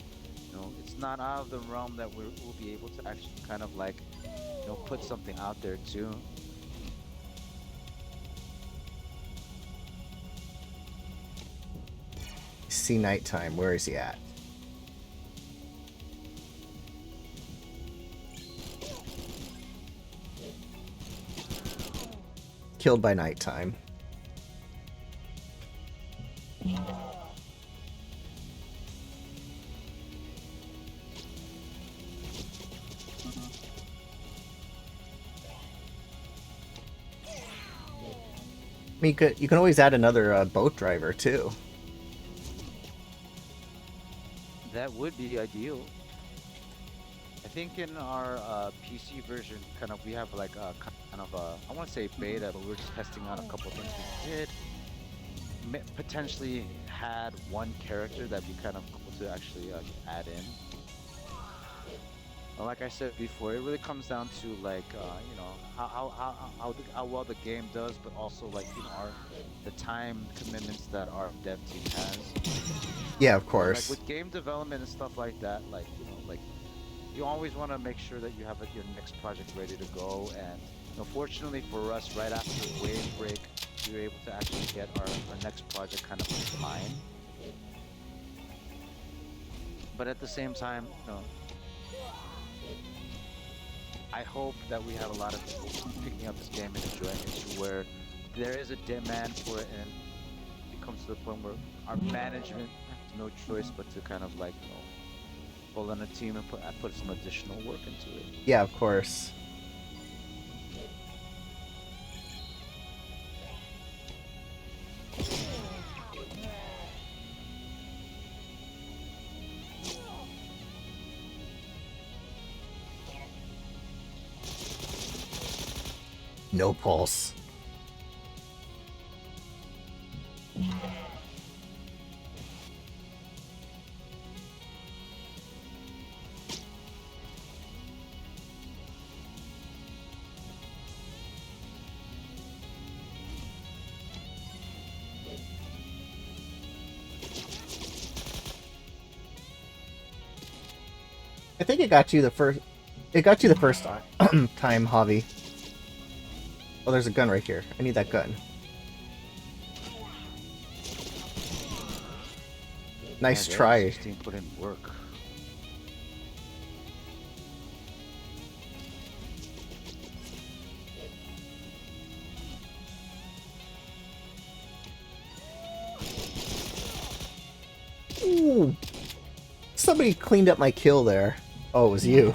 It's not out of the realm that we'll be able to actually kind of like, put something out there too. See Nighttime. Where is he at? Killed by Nighttime. I mean, you can always add another boat driver too. That would be ideal. I think in our PC version, kind of, we have like a kind of a, I want to say beta, but we're just testing out a couple things. We did potentially had one character that'd be kind of cool to actually add in. Like I said before, it really comes down to like how well the game does, but also like the time commitments that our dev team has. Yeah, of Like course. with game development and stuff like that, like like you always want to make sure that you have like your next project ready to go. And fortunately for us, right after Wave Break, we were able to actually get our next project kind of in line. But at the same time, I hope that we have a lot of people picking up this game and enjoying it to where there is a demand for it, and it comes to the point where our management has no choice but to kind of like, pull on a team and put some additional work into it. Yeah, of course. No pulse. I think it got you the first. It got you the first time, time, Javi. Oh, there's a gun right here. I need that gun. Nice Yeah, try. 16 put in work. Ooh. Somebody cleaned up my kill there. Oh, it was you.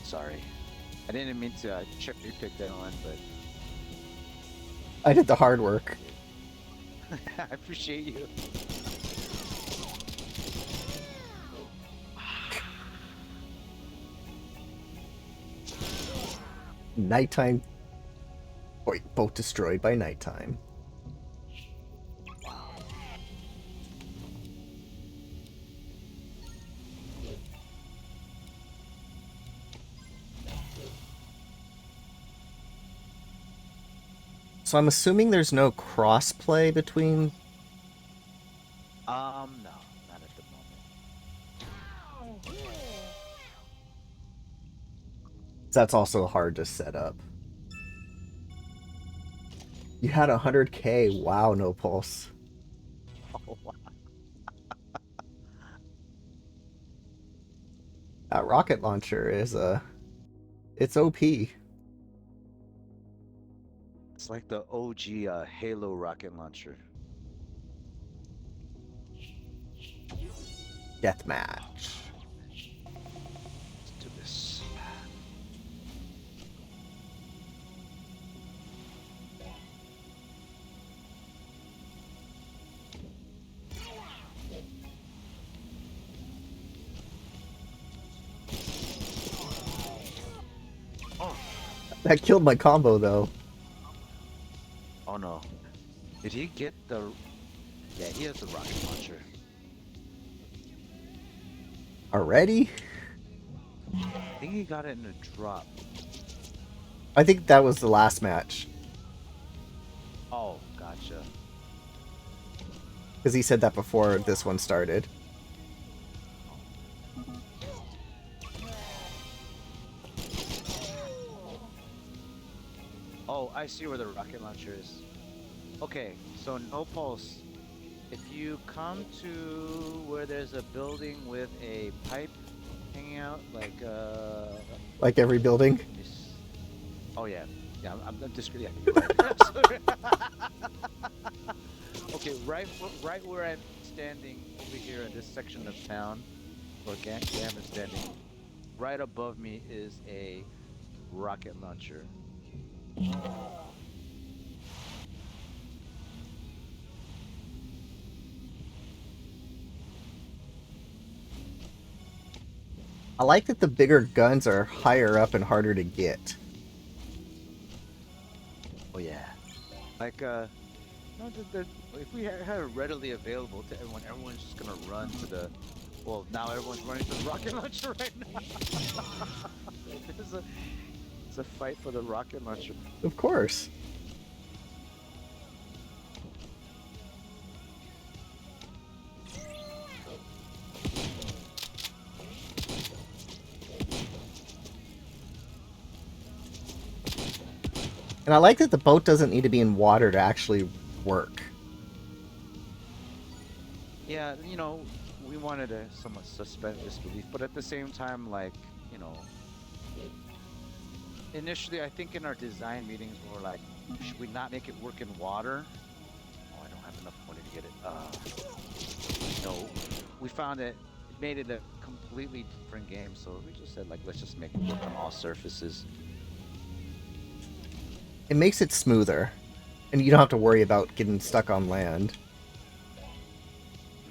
Sorry. I didn't mean to cherry pick that one, but I did the hard work. I appreciate you. Nighttime. Wait, both destroyed by nighttime. So I'm assuming there's no cross-play between... No, not at the moment. That's also hard to set up. You had 100k. Wow, no pulse. Oh, wow. That rocket launcher is it's OP. It's like the OG Halo rocket launcher. Deathmatch. Let's do this. Oh. That killed my combo though. Oh no. Did he get the... Yeah, he has the rocket launcher. Already? I think he got it in a drop. I think that was the last match. Oh, gotcha. Because he said that before this one started. Oh, I see where the rocket launcher is. Okay, so no pulse. If you come to where there's a building with a pipe hanging out, Like every building. Oh yeah, yeah. I'm just yeah. You're right. Okay, right where I'm standing over here in this section of town, where Gam is standing. Right above me is a rocket launcher. I like that the bigger guns are higher up and harder to get. Oh yeah. Like no, if we had it readily available to everyone, everyone's just gonna run to the. Well, now everyone's running to the rocket launcher right now. It's a fight for the rocket launcher. Of course. And I like that the boat doesn't need to be in water to actually work. Yeah, you know, we wanted to somewhat suspend disbelief, but at the same time, like, you know, initially, I think in our design meetings, we were like, should we not make it work in water? Oh, I don't have enough money to get it. No, we found that it made it a completely different game, so we just said, like, let's just make it work on all surfaces. It makes it smoother, and you don't have to worry about getting stuck on land.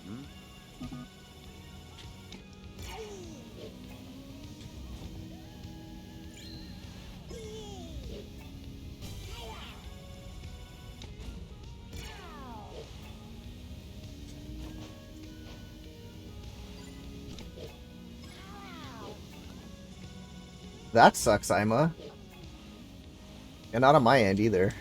Hmm. That sucks, Ima. And not on my end either.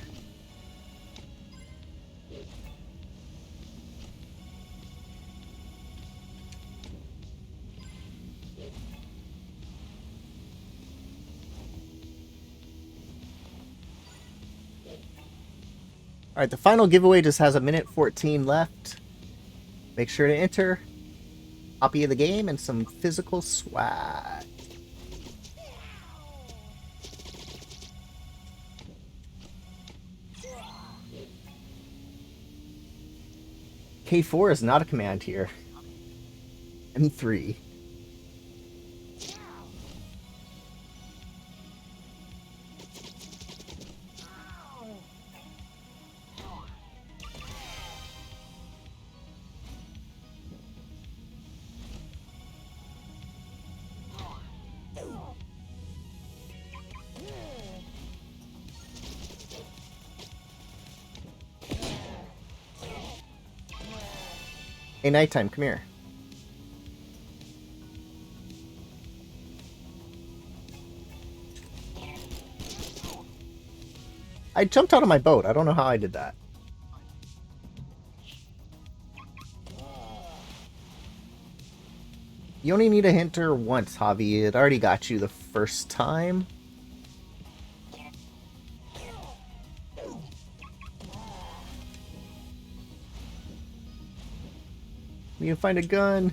Alright, the final giveaway just has a minute 14 left. Make sure to enter. Copy of the game and some physical swag. K4 is not a command here. M3. Hey, nighttime, come here. I jumped out of my boat. I don't know how I did that. You only need to enter once, Javi. It already got you the first time. You can find a gun.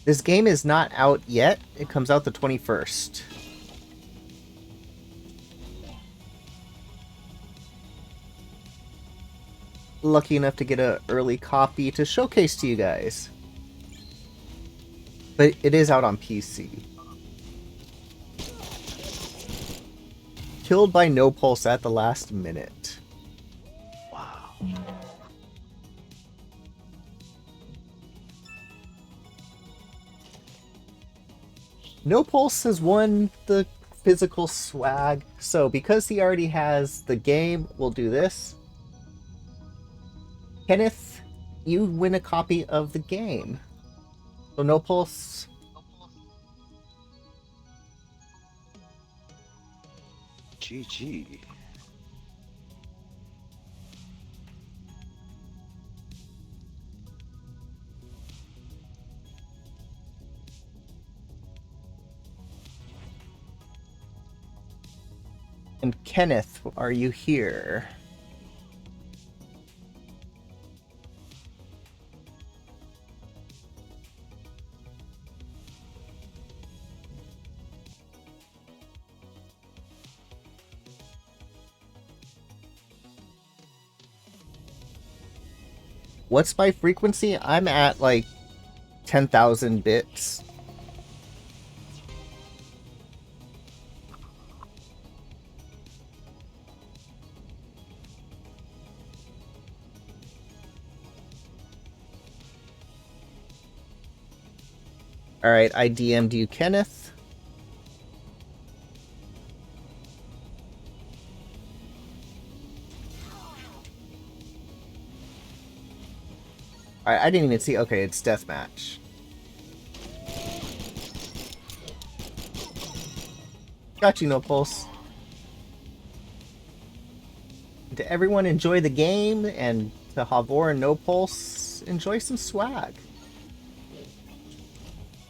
This game is not out yet. It comes out the 21st. Lucky enough to get an early copy to showcase to you guys. But it is out on PC. Killed by No Pulse at the last minute. Wow. No Pulse has won the physical swag, so because he already has the game, we'll do this. Kenneth, you win a copy of the game. So No Pulse. GG. And Kenneth, are you here? What's my frequency? I'm at like 10,000 bits. Alright, I DM'd you, Kenneth. Alright, I didn't even see. Okay, it's deathmatch. Got you, No Pulse. To everyone, enjoy the game, and to Havor and No Pulse, enjoy some swag.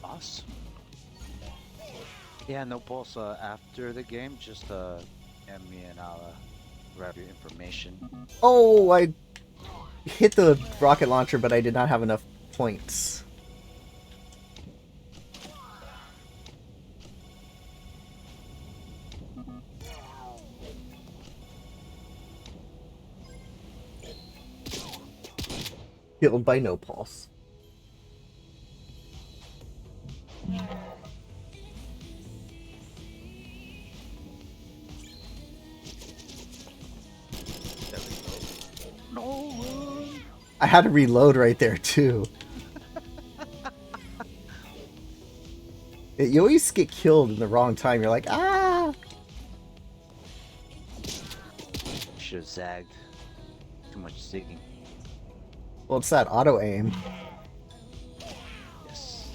Awesome. Yeah, no pulse. After the game, just DM me and I'll grab your information. Oh, I hit the rocket launcher, but I did not have enough points. Killed by no pulse. There we go. No. I had to reload right there too. You always get killed in the wrong time. You're like, ah! Should have zagged. Too much zigging. Well, it's that auto aim. Yes.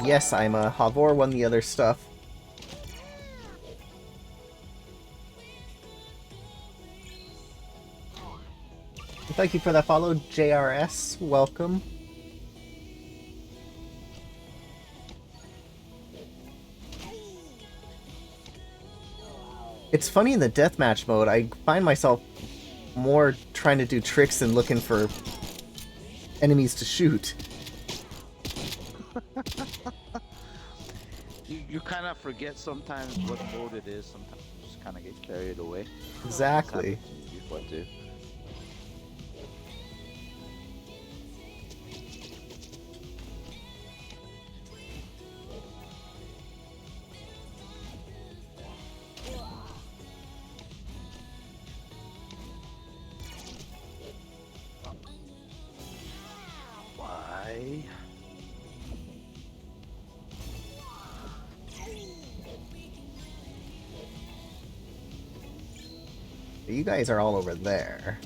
Yes, I'm a Havor won the other stuff. Thank you for that follow, JRS. Welcome. It's funny in the deathmatch mode, I find myself more trying to do tricks than looking for enemies to shoot. You kind of forget sometimes what mode it is. Sometimes you just kind of get carried away. Exactly. It's happened to me before too. Why? You guys are all over there.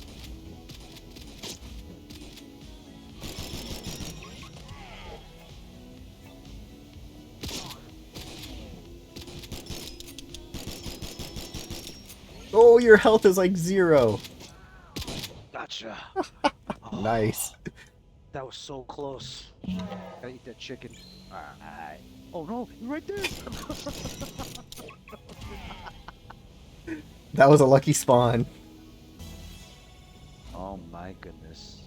Oh, your health is like 0. Gotcha. Oh, Nice. that was so close. Gotta eat that chicken. Alright. Oh no, you're right there. That was a lucky spawn. Oh my goodness.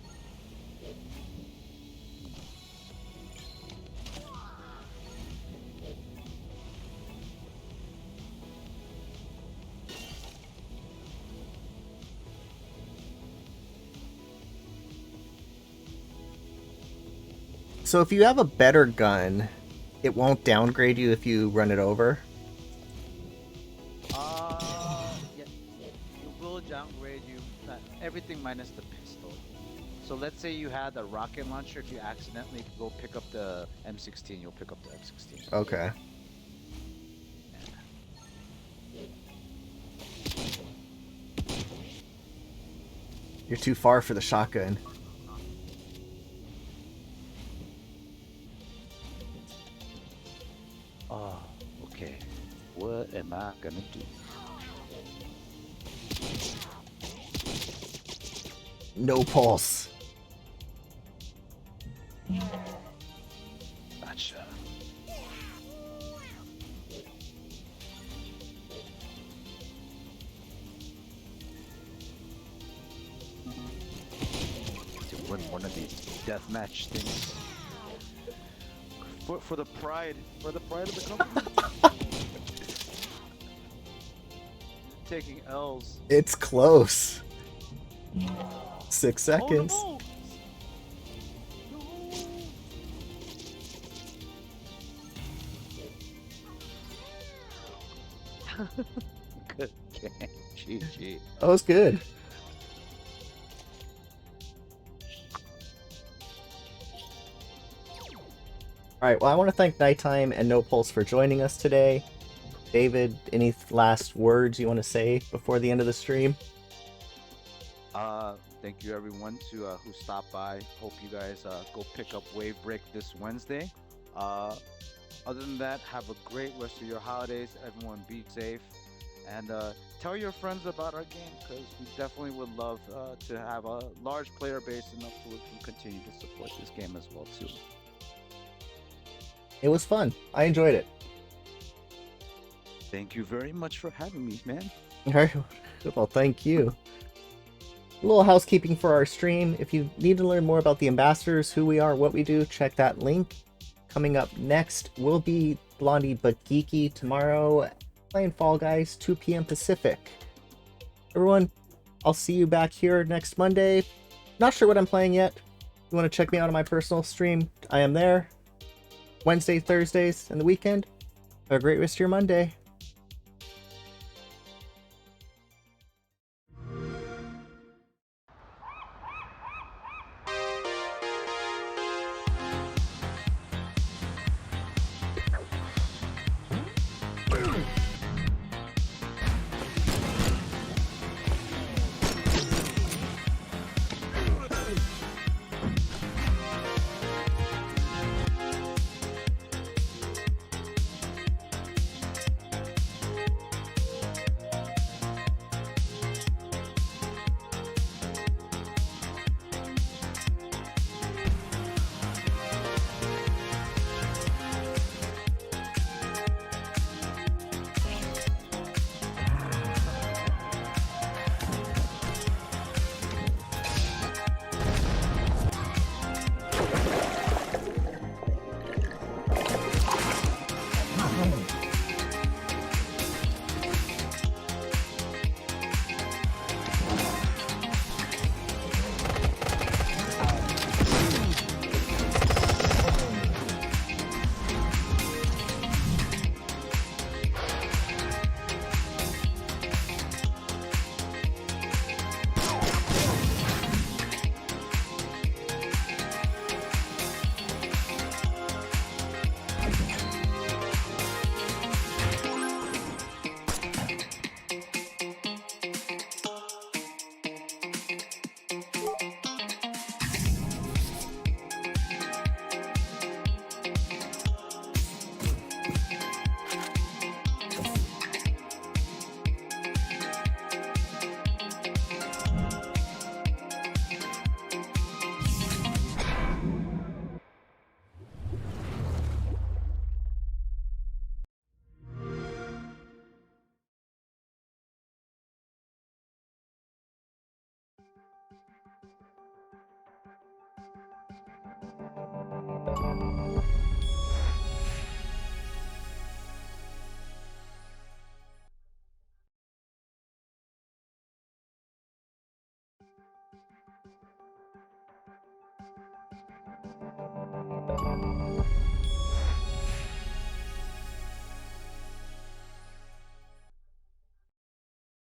So if you have a better gun, it won't downgrade you if you run it over. Yeah, it will downgrade you. Everything minus the pistol. So let's say you had a rocket launcher. If you accidentally go pick up the M16, you'll pick up the M16. Okay. You're too far for the shotgun. Oh, okay. What am I gonna do? No pulse. Gotcha. To win one of these deathmatch things. For the pride of the company. Taking L's. It's close. 6 seconds. Oh, no. Good game. GG. That was good. Alright, well, I want to thank Nighttime and No Pulse for joining us today. David, any last words you want to say before the end of the stream? Thank you everyone who stopped by. Hope you guys go pick up Wave Break this Wednesday. Other than that, have a great rest of your holidays. Everyone be safe. And tell your friends about our game because we definitely would love to have a large player base enough so we can continue to support this game as well too. It was fun. I enjoyed it. Thank you very much for having me, man. All right. Well, thank you. A little housekeeping for our stream. If you need to learn more about the ambassadors, who we are, what we do, check that link. Coming up next will be Blondie but Geeky tomorrow, playing Fall Guys, 2 p.m. Pacific. Everyone, I'll see you back here next Monday. Not sure what I'm playing yet. You want to check me out on my personal stream? I am there. Wednesday, Thursdays, and the weekend. Have a great rest of your Monday.